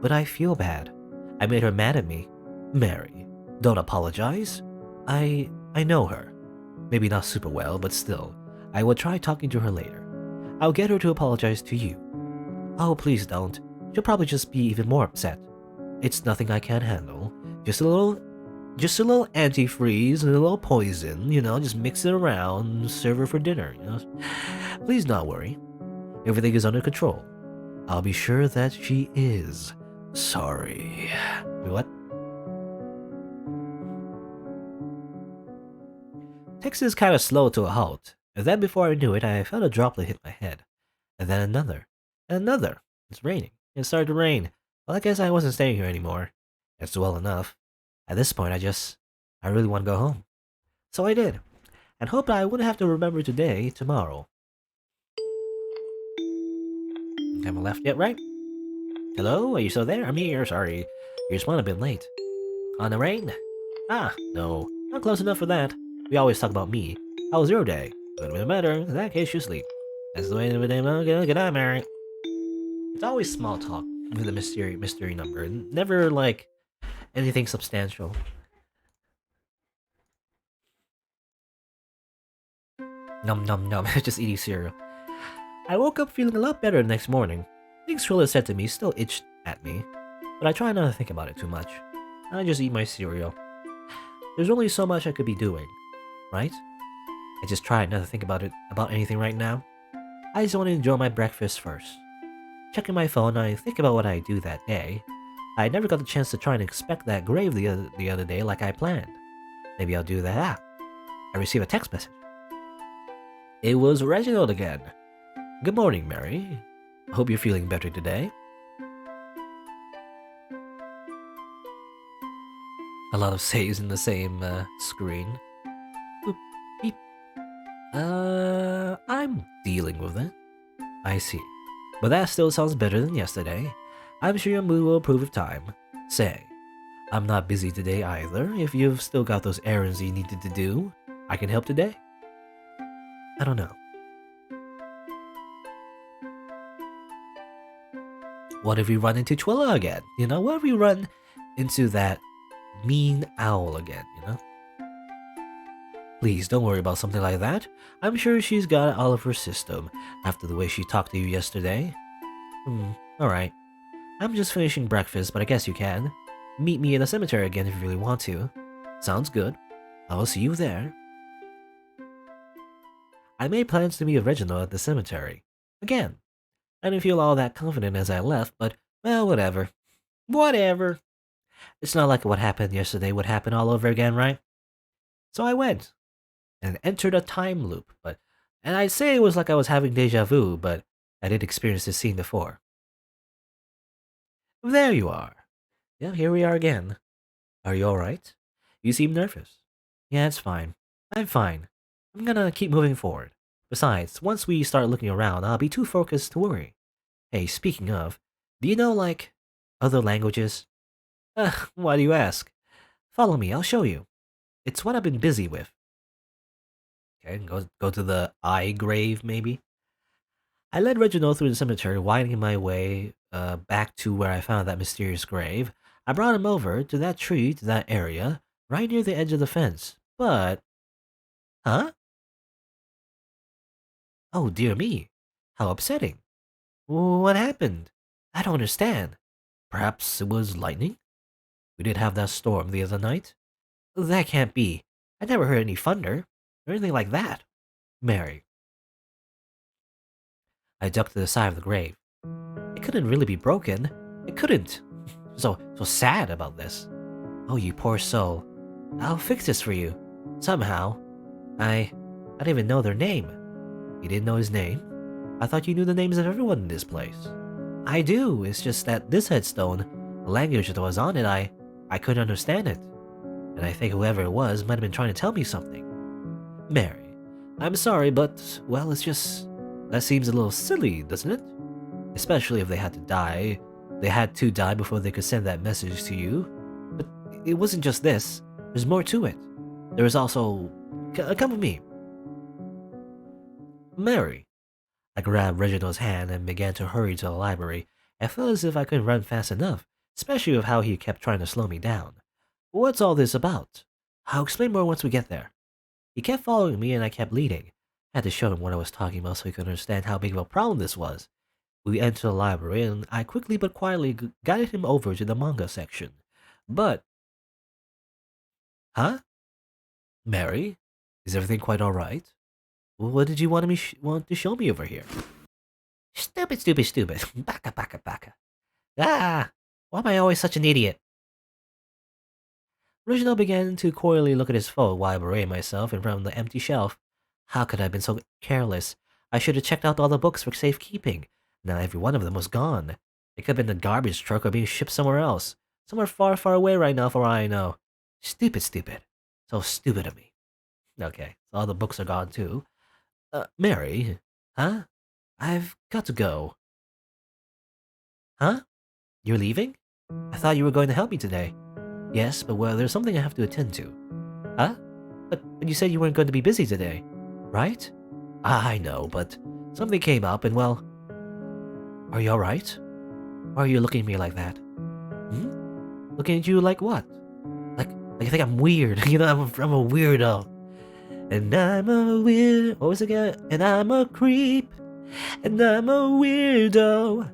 But I feel bad. I made her mad at me. Mary, don't apologize. I know her. Maybe not super well, but still. I will try talking to her later. I'll get her to apologize to you. Oh, please don't. She'll probably just be even more upset. It's nothing I can't handle. Just a little antifreeze and a little poison, you know, just mix it around, serve her for dinner, you know. Please don't worry. Everything is under control. I'll be sure that she is sorry. Wait, what? Text is kind of slow to a halt, and then before I knew it, I felt a droplet hit my head. And then another. And another. It's raining. It started to rain. Well, I guess I wasn't staying here anymore. It's well enough. At this point, I really want to go home. So I did, and hoped I wouldn't have to remember today, tomorrow. Haven't left yet, right? Hello, are you still there? I'm here, sorry. You just want a bit late. On the rain? Ah, no. Not close enough for that. We always talk about me. How was your day? Could've been better. In that case, you sleep. That's the way of the day. Good night, Mary. It's always small talk with a mystery number. Never, like, anything substantial. Num num num. Just eating cereal. I woke up feeling a lot better the next morning. Things Trilla said to me still itched at me, but I try not to think about it too much. I just eat my cereal. There's only so much I could be doing, right? I just try not to think about anything right now. I just want to enjoy my breakfast first. Checking my phone, I think about what I do that day. I never got the chance to try and inspect that grave the other day like I planned. Maybe I'll do that. I received a text message. It was Reginald again. Good morning, Mary. Hope you're feeling better today. A lot of saves in the same screen. Boop, beep. I'm dealing with it. I see. But that still sounds better than yesterday. I'm sure your mood will improve with time. Say, I'm not busy today either. If you've still got those errands you needed to do, I can help today. I don't know. What if we run into Twilla again? You know, what if we run into that mean owl again, you know? Please don't worry about something like that. I'm sure she's got it all of her system after the way she talked to you yesterday. Alright. I'm just finishing breakfast, but I guess you can. Meet me in the cemetery again if you really want to. Sounds good. I will see you there. I made plans to meet Reginald at the cemetery. Again. I didn't feel all that confident as I left, but, well, whatever. Whatever. It's not like what happened yesterday would happen all over again, right? So I went and entered a time loop, and I'd say it was like I was having deja vu, but I did experience this scene before. There you are. Yeah, here we are again. Are you alright? You seem nervous. Yeah, it's fine. I'm fine. I'm gonna keep moving forward. Besides, once we start looking around, I'll be too focused to worry. Hey, speaking of, do you know, like, other languages? Why do you ask? Follow me, I'll show you. It's what I've been busy with. Okay, go to the eye grave, maybe? I led Reginald through the cemetery, winding my way back to where I found that mysterious grave. I brought him over to that tree, to that area, right near the edge of the fence. But... Huh? Oh, dear me. How upsetting. What happened? I don't understand. Perhaps it was lightning? We did have that storm the other night. That can't be. I never heard any thunder, or anything like that. Mary. I ducked to the side of the grave. It couldn't really be broken. It couldn't. So sad about this. Oh, you poor soul. I'll fix this for you. Somehow. I didn't even know their name. You didn't know his name? I thought you knew the names of everyone in this place. I do, it's just that this headstone, the language that was on it, I couldn't understand it. And I think whoever it was might have been trying to tell me something. Mary, I'm sorry, but, well, it's just... That seems a little silly, doesn't it? Especially if they had to die. They had to die before they could send that message to you. But it wasn't just this. There's more to it. There was also... Come with me. Mary. I grabbed Reginald's hand and began to hurry to the library. I felt as if I couldn't run fast enough, especially with how he kept trying to slow me down. What's all this about? I'll explain more once we get there. He kept following me and I kept leading. I had to show him what I was talking about so he could understand how big of a problem this was. We entered the library and I quickly but quietly guided him over to the manga section. But... Huh? Mary? Is everything quite alright? What did you want to show me over here? Stupid, stupid, stupid. Baka, baka, baka. Ah! Why am I always such an idiot? Reginald began to coyly look at his phone while I berated myself in front of the empty shelf. How could I have been so careless? I should have checked out all the books for safekeeping. Now every one of them was gone. It could have been a garbage truck or being shipped somewhere else. Somewhere far, far away right now for all I know. Stupid, stupid. So stupid of me. Okay, so all the books are gone too. Mary? Huh? I've got to go. Huh? You're leaving? I thought you were going to help me today. Yes, but well, there's something I have to attend to. Huh? But you said you weren't going to be busy today, right? I know, but something came up and well... Are you alright? Why are you looking at me like that? Hmm? Looking at you like what? Like you think I'm weird. You know, I'm a weirdo. And I'm a weird... What was it again? And I'm a creep. And I'm a weirdo.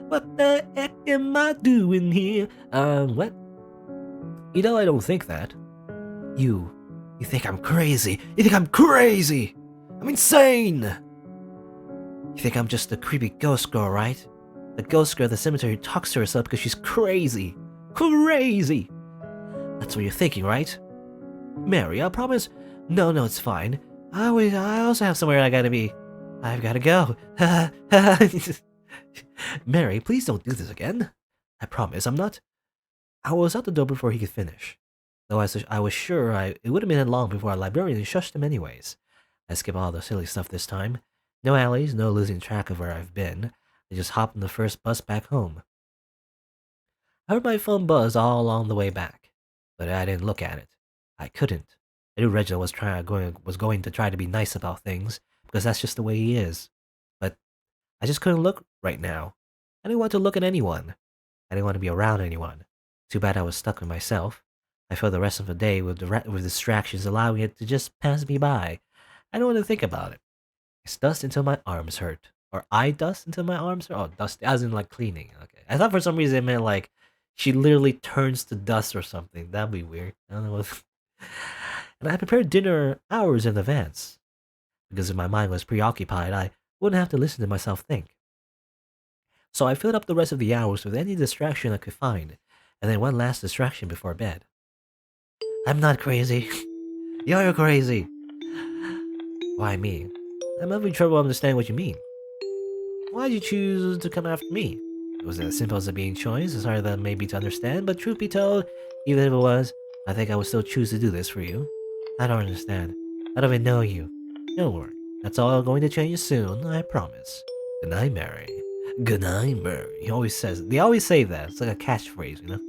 What the heck am I doing here? What? You know, I don't think that. You think I'm crazy. You think I'm crazy. I'm insane. You think I'm just a creepy ghost girl, right? The ghost girl at the cemetery who talks to herself because she's crazy. Crazy. That's what you're thinking, right? Mary, I promise. No, it's fine. I also have somewhere I gotta be. I've gotta go. Mary, please don't do this again. I promise, I'm not. I was out the door before he could finish. Though I was sure it would have been long before our librarian shushed him anyways. I skip all the silly stuff this time. No alleys, no losing track of where I've been. I just hopped on the first bus back home. I heard my phone buzz all along the way back, but I didn't look at it. I couldn't. I knew Reginald was going to try to be nice about things, because that's just the way he is. But I just couldn't look right now. I didn't want to look at anyone. I didn't want to be around anyone. Too bad I was stuck with myself. I filled the rest of the day with distractions, allowing it to just pass me by. I don't want to think about it. It's dust until my arms hurt. Or I dust until my arms hurt? Oh, dust as in like cleaning. Okay. I thought for some reason it meant like she literally turns to dust or something. That'd be weird. I don't know what. And I prepared dinner hours in advance. Because if my mind was preoccupied, I wouldn't have to listen to myself think. So I filled up the rest of the hours with any distraction I could find, and then one last distraction before bed. I'm not crazy. You're crazy. Why me? I'm having trouble understanding what you mean. Why'd you choose to come after me? Was it as simple as a being choice? It's harder than maybe to understand, but truth be told, even if it was, I think I would still choose to do this for you. I don't understand. I don't even know you. Don't worry. That's all going to change soon, I promise. Good night, Mary. Good night, Mary. They always say that. It's like a catchphrase, you know?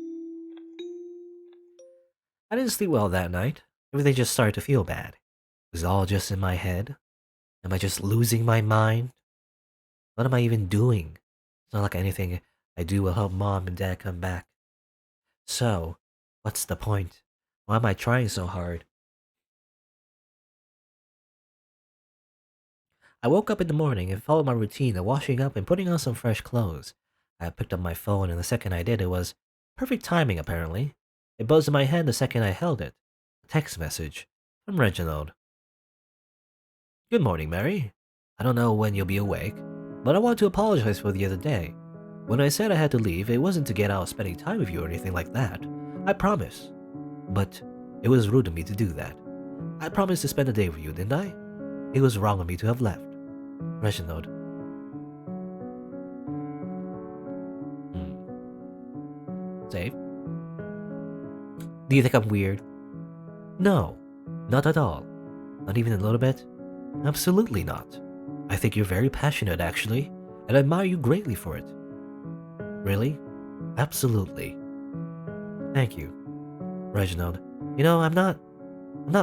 I didn't sleep well that night. Everything just started to feel bad. Was it all just in my head? Am I just losing my mind? What am I even doing? It's not like anything I do will help mom and dad come back. So, what's the point? Why am I trying so hard? I woke up in the morning and followed my routine of washing up and putting on some fresh clothes. I picked up my phone, and the second I did, it was perfect timing, apparently. It buzzed in my head the second I held it. A text message from Reginald. Good morning, Mary. I don't know when you'll be awake, but I want to apologize for the other day. When I said I had to leave, it wasn't to get out spending time with you or anything like that. I promise. But it was rude of me to do that. I promised to spend the day with you, didn't I? It was wrong of me to have left. Reginald. Save. Do you think I'm weird? No, not at all. Not even a little bit? Absolutely not. I think you're very passionate, actually, and I admire you greatly for it. Really? Absolutely. Thank you. Reginald, you know, I'm not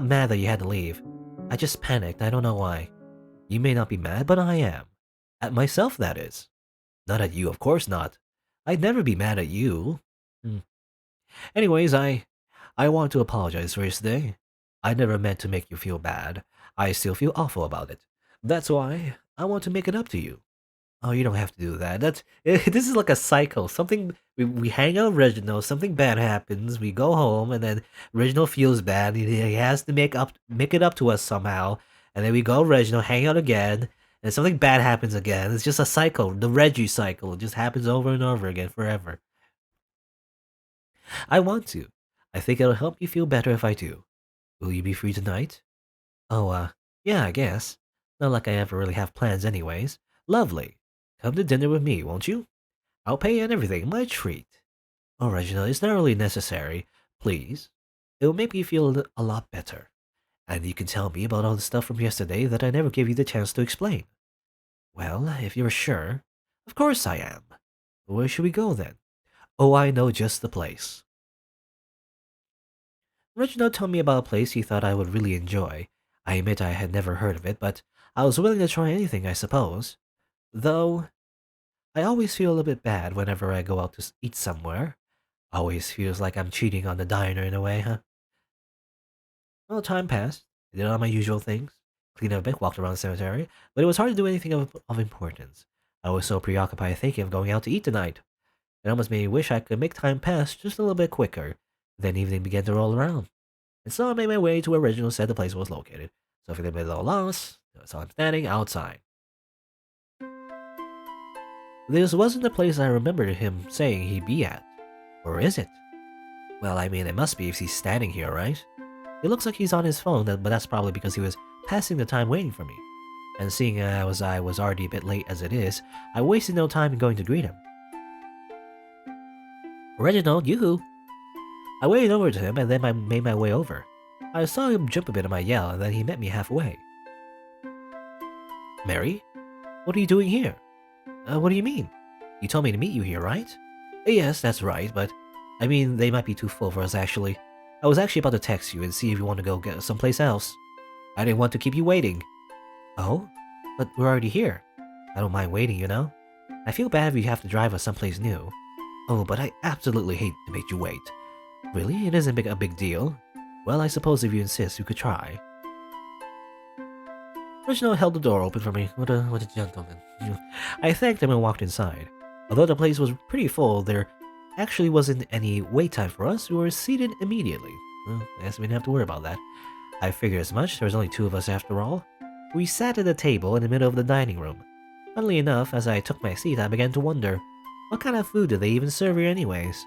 mad that you had to leave. I just panicked, I don't know why. You may not be mad, but I am. At myself, that is. Not at you, of course not. I'd never be mad at you. Anyways, I want to apologize for yesterday. I never meant to make you feel bad. I still feel awful about it. That's why I want to make it up to you. Oh, you don't have to do that. This is like a cycle. Something we hang out with Reginald, something bad happens, we go home, and then Reginald feels bad. He has to make it up to us somehow, and then we go Reginald, hang out again, and something bad happens again. It's just a cycle, the Reggie cycle. It just happens over and over again forever. I want to. I think it'll help you feel better if I do. Will you be free tonight? Oh, yeah, I guess. Not like I ever really have plans anyways. Lovely. Come to dinner with me, won't you? I'll pay and everything, my treat. Oh, Reginald, it's not really necessary. Please. It will make me feel a lot better. And you can tell me about all the stuff from yesterday that I never gave you the chance to explain. Well, if you're sure. Of course I am. Where should we go then? Oh, I know just the place. Reginald told me about a place he thought I would really enjoy. I admit I had never heard of it, but I was willing to try anything, I suppose. Though, I always feel a little bit bad whenever I go out to eat somewhere. Always feels like I'm cheating on the diner in a way, huh? Well, time passed. I did all my usual things. Cleaned up a bit, walked around the cemetery, but it was hard to do anything of importance. I was so preoccupied thinking of going out to eat tonight. It almost made me wish I could make time pass just a little bit quicker. Then evening began to roll around, and so I made my way to where Reginald said the place was located. So feeling a bit little lost, so I'm standing outside. This wasn't the place I remembered him saying he'd be at. Or is it? Well, I mean, it must be if he's standing here, right? It looks like he's on his phone, but that's probably because he was passing the time waiting for me. And seeing as I was already a bit late as it is, I wasted no time in going to greet him. Reginald, yoo-hoo! I waved over to him and then I made my way over. I saw him jump a bit at my yell and then he met me halfway. Mary? What are you doing here? What do you mean? You told me to meet you here, right? Yes, that's right, but I mean, they might be too full for us actually. I was actually about to text you and see if you want to go get someplace else. I didn't want to keep you waiting. Oh? But we're already here. I don't mind waiting, you know? I feel bad if you have to drive us someplace new. Oh, but I absolutely hate to make you wait. Really? It isn't a big deal. Well, I suppose if you insist, you could try. Reginald held the door open for me. What a gentleman. I thanked him and walked inside. Although the place was pretty full, there actually wasn't any wait time for us. We were seated immediately. Well, I guess we didn't have to worry about that. I figured as much. There was only two of us after all. We sat at a table in the middle of the dining room. Funnily enough, as I took my seat, I began to wonder, what kind of food do they even serve here anyways?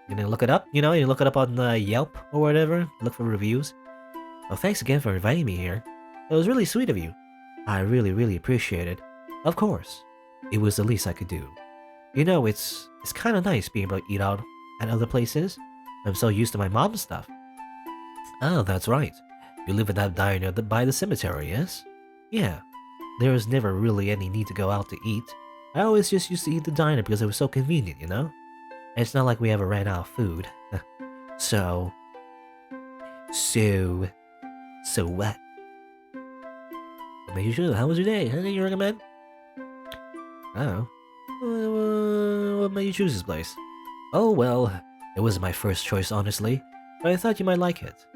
You gonna look it up? You look it up on Yelp or whatever, look for reviews. Well, thanks again for inviting me here. It was really sweet of you. I really appreciate it. Of course. It was the least I could do. You know, it's kind of nice being able to eat out at other places. I'm so used to my mom's stuff. Oh, that's right. You live in that diner by the cemetery, yes? Yeah. There was never really any need to go out to eat. I always just used to eat the diner because it was so convenient, you know? And it's not like we ever ran out of food. So what? What made you choose? How was your day? Anything you recommend? I don't know. What made you choose this place? Oh, well, it wasn't my first choice, honestly, but I thought you might like it.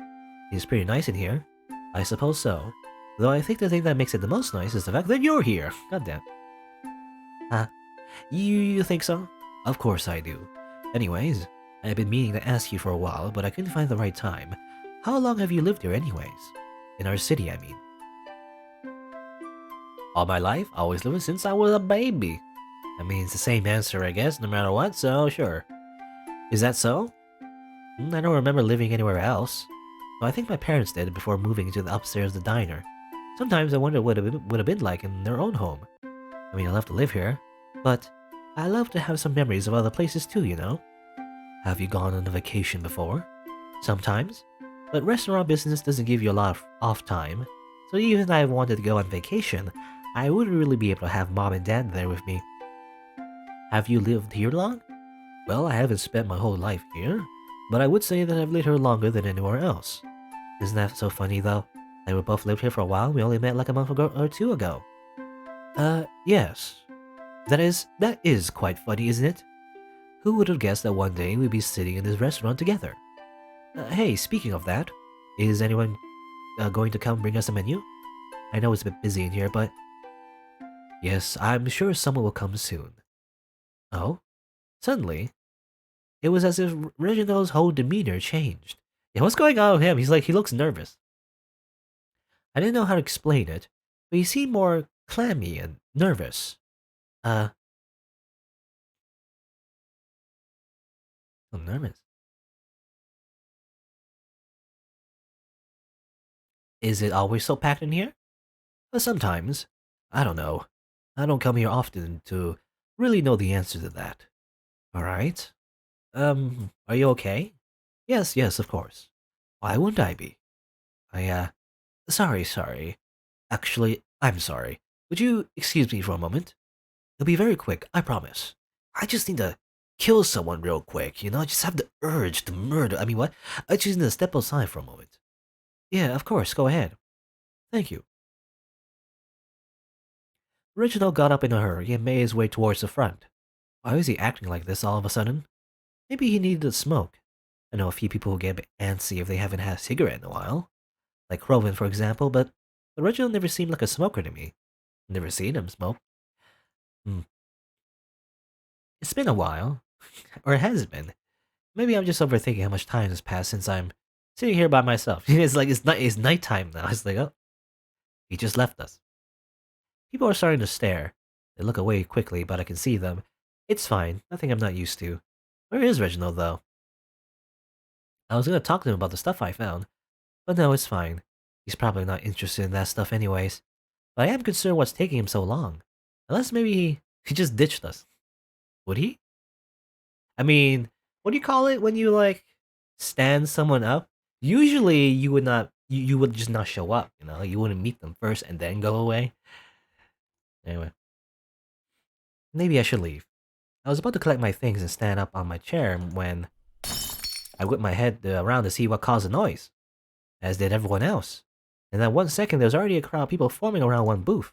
It's pretty nice in here. I suppose so. Though I think the thing that makes it the most nice is the fact that you're here. Goddamn. Huh? You think so? Of course I do. Anyways, I've been meaning to ask you for a while, but I couldn't find the right time. How long have you lived here anyways? In our city, I mean. All my life, always lived since I was a baby. I mean, it's the same answer, I guess, no matter what, so sure. Is that so? I don't remember living anywhere else. Well, I think my parents did before moving to the upstairs of the diner. Sometimes I wonder what it would have been like in their own home. I mean, I love to live here, but I love to have some memories of other places too, you know? Have you gone on a vacation before? Sometimes. But restaurant business doesn't give you a lot of off time, so even if I wanted to go on vacation, I wouldn't really be able to have mom and dad there with me. Have you lived here long? Well, I haven't spent my whole life here, but I would say that I've lived here longer than anywhere else. Isn't that so funny though? That we both lived here for a while, we only met like a month ago or two ago. Yes. That is quite funny, isn't it? Who would have guessed that one day we'd be sitting in this restaurant together? Hey, speaking of that, is anyone going to come bring us a menu? I know it's a bit busy in here, but... Yes, I'm sure someone will come soon. Oh? Suddenly, it was as if Reginald's whole demeanor changed. Yeah, what's going on with him? He looks nervous. I didn't know how to explain it, but he seemed more clammy and nervous. I'm nervous. Is it always so packed in here? Sometimes. I don't know. I don't come here often to really know the answer to that. Alright. Are you okay? Yes, of course. Why wouldn't I be? Sorry. Actually, I'm sorry. Would you excuse me for a moment? It'll be very quick, I promise. I just need to kill someone real quick, you know? I just have the urge to murder. I mean, what? I just need to step outside for a moment. Yeah, of course, go ahead. Thank you. Reginald got up in a hurry and made his way towards the front. Why was he acting like this all of a sudden? Maybe he needed a smoke. I know a few people who get a bit antsy if they haven't had a cigarette in a while. Like Crowin, for example, but Reginald never seemed like a smoker to me. Never seen him smoke. Hmm. It's been a while. Or has it been? Maybe I'm just overthinking how much time has passed since I'm sitting here by myself. It's like it's nighttime now. It's like, oh, he just left us. People are starting to stare. They look away quickly, but I can see them. It's fine. Nothing I'm not used to. Where is Reginald, though? I was gonna talk to him about the stuff I found, but no, it's fine. He's probably not interested in that stuff anyways. But I am concerned what's taking him so long. Unless maybe he just ditched us. Would he? I mean, what do you call it when you like stand someone up? Usually you would not you would just not show up, you know? You wouldn't meet them first and then go away. Anyway, maybe I should leave. I was about to collect my things and stand up on my chair when I whipped my head around to see what caused the noise, as did everyone else. In that 1 second, there was already a crowd of people forming around one booth.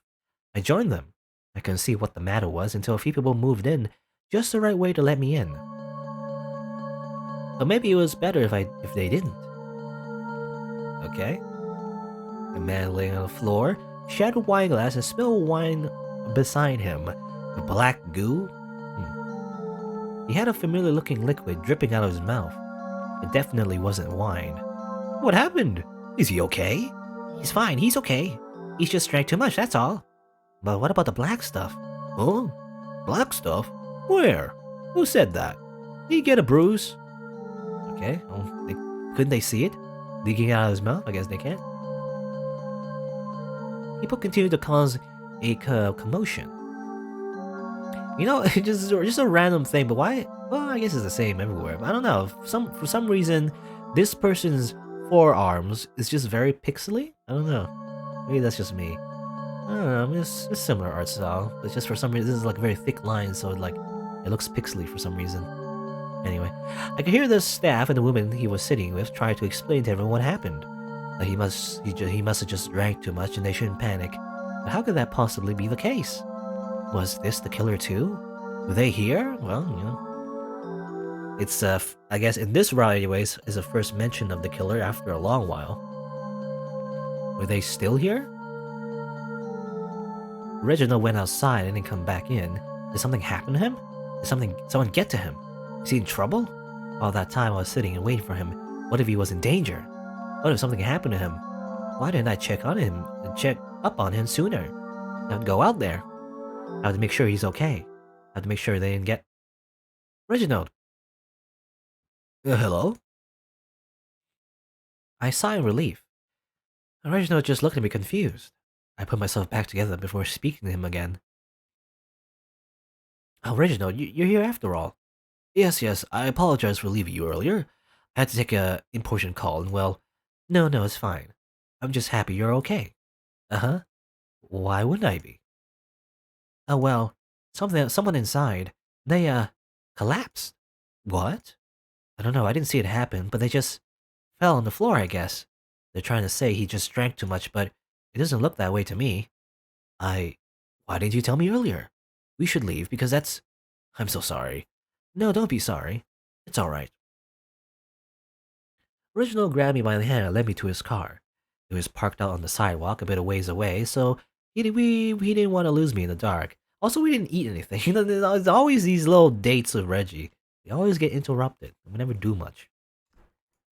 I joined them. I couldn't see what the matter was until a few people moved in just the right way to let me in. So maybe it was better if they didn't. Okay. A man laying on the floor, shattered wine glass and spilled wine beside him. A black goo? He had a familiar looking liquid dripping out of his mouth. It definitely wasn't wine. What happened? Is he okay? He's fine, he's okay. He's just drank too much, that's all. But what about the black stuff? Oh? Black stuff? Where? Who said that? Did he get a bruise? Okay, well, couldn't they see it? Leaking out of his mouth? I guess they can't. People continue to cause a commotion. You know, just a random thing, but why? Well, I guess it's the same everywhere. But I don't know. For some reason, this person's forearms is just very pixely. I don't know. Maybe that's just me. I don't know. I mean, it's similar art style, but just for some reason, this is like very thick lines, so it looks pixely for some reason. Anyway, I could hear the staff and the woman he was sitting with try to explain to everyone what happened. That he must have just drank too much and they shouldn't panic. But how could that possibly be the case? Was this the killer too? Were they here? Well, you know. It's, I guess in this route anyways, is the first mention of the killer after a long while. Were they still here? Reginald went outside and didn't come back in. Did something happen to him? Did someone get to him? Is he in trouble? All that time I was sitting and waiting for him. What if he was in danger? What if something happened to him? Why didn't I check up on him sooner? I'd go out there. I have to make sure he's okay. I have to make sure they didn't get... Reginald! Hello? I sighed in relief. Reginald just looked at me confused. I put myself back together before speaking to him again. Oh, Reginald, you're here after all. Yes, I apologize for leaving you earlier. I had to take a important call and well... No, it's fine. I'm just happy you're okay. Uh-huh. Why wouldn't I be? Oh, well, someone inside, they, collapsed. What? I don't know, I didn't see it happen, but they just fell on the floor, I guess. They're trying to say he just drank too much, but it doesn't look that way to me. Why didn't you tell me earlier? We should leave, because that's... I'm so sorry. No, don't be sorry. It's alright. Reginald grabbed me by the hand and led me to his car. It was parked out on the sidewalk a bit of ways away, so he didn't want to lose me in the dark. Also, we didn't eat anything. You know, there's always these little dates with Reggie. They always get interrupted. We never do much.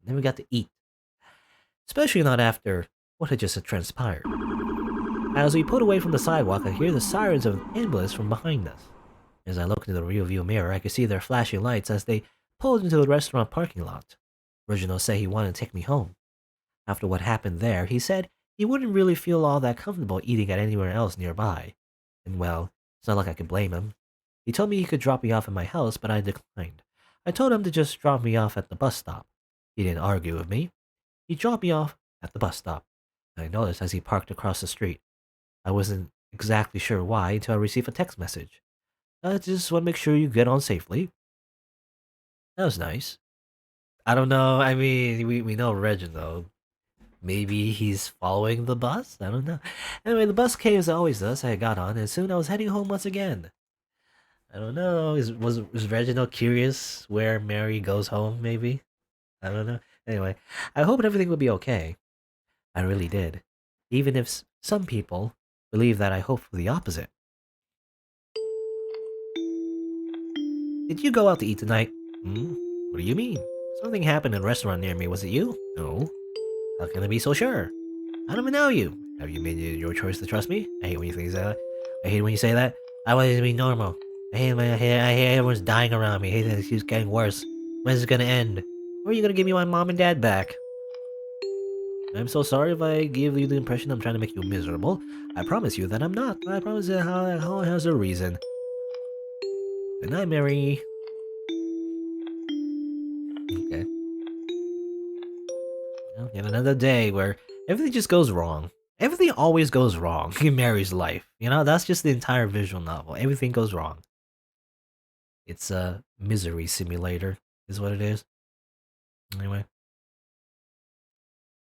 Never got to eat. Especially not after what had just transpired. As we pulled away from the sidewalk, I hear the sirens of an ambulance from behind us. As I looked into the rearview mirror, I could see their flashing lights as they pulled into the restaurant parking lot. Reginald said he wanted to take me home. After what happened there, he said he wouldn't really feel all that comfortable eating at anywhere else nearby. And well, it's not like I could blame him. He told me he could drop me off at my house, but I declined. I told him to just drop me off at the bus stop. He didn't argue with me. He dropped me off at the bus stop. I noticed as he parked across the street. I wasn't exactly sure why until I received a text message. Just want to make sure you get on safely. That was nice. I don't know. I mean, we know Reginald. Maybe he's following the bus? I don't know. Anyway, the bus came as it always does. I got on, and soon I was heading home once again. I don't know. Was Reginald curious where Mary goes home? Maybe I don't know. Anyway, I hoped everything would be okay. I really did, even if some people believe that I hope for the opposite. Did you go out to eat tonight? Hmm? What do you mean? Something happened in a restaurant near me. Was it you? No. How can I be so sure? I don't even know you. Have you made it your choice to trust me? I hate when you say that. I hate when you say that. I want it to be normal. I hate everyone's dying around me. I hate that it keeps getting worse. When is it gonna end? When are you gonna give me my mom and dad back? I'm so sorry if I give you the impression I'm trying to make you miserable. I promise you that I'm not. I promise that how has a reason. Good night, Mary. Okay. Well, yet another day where everything just goes wrong. Everything always goes wrong in Mary's life. You know, that's just the entire visual novel. Everything goes wrong. It's a misery simulator, is what it is. Anyway.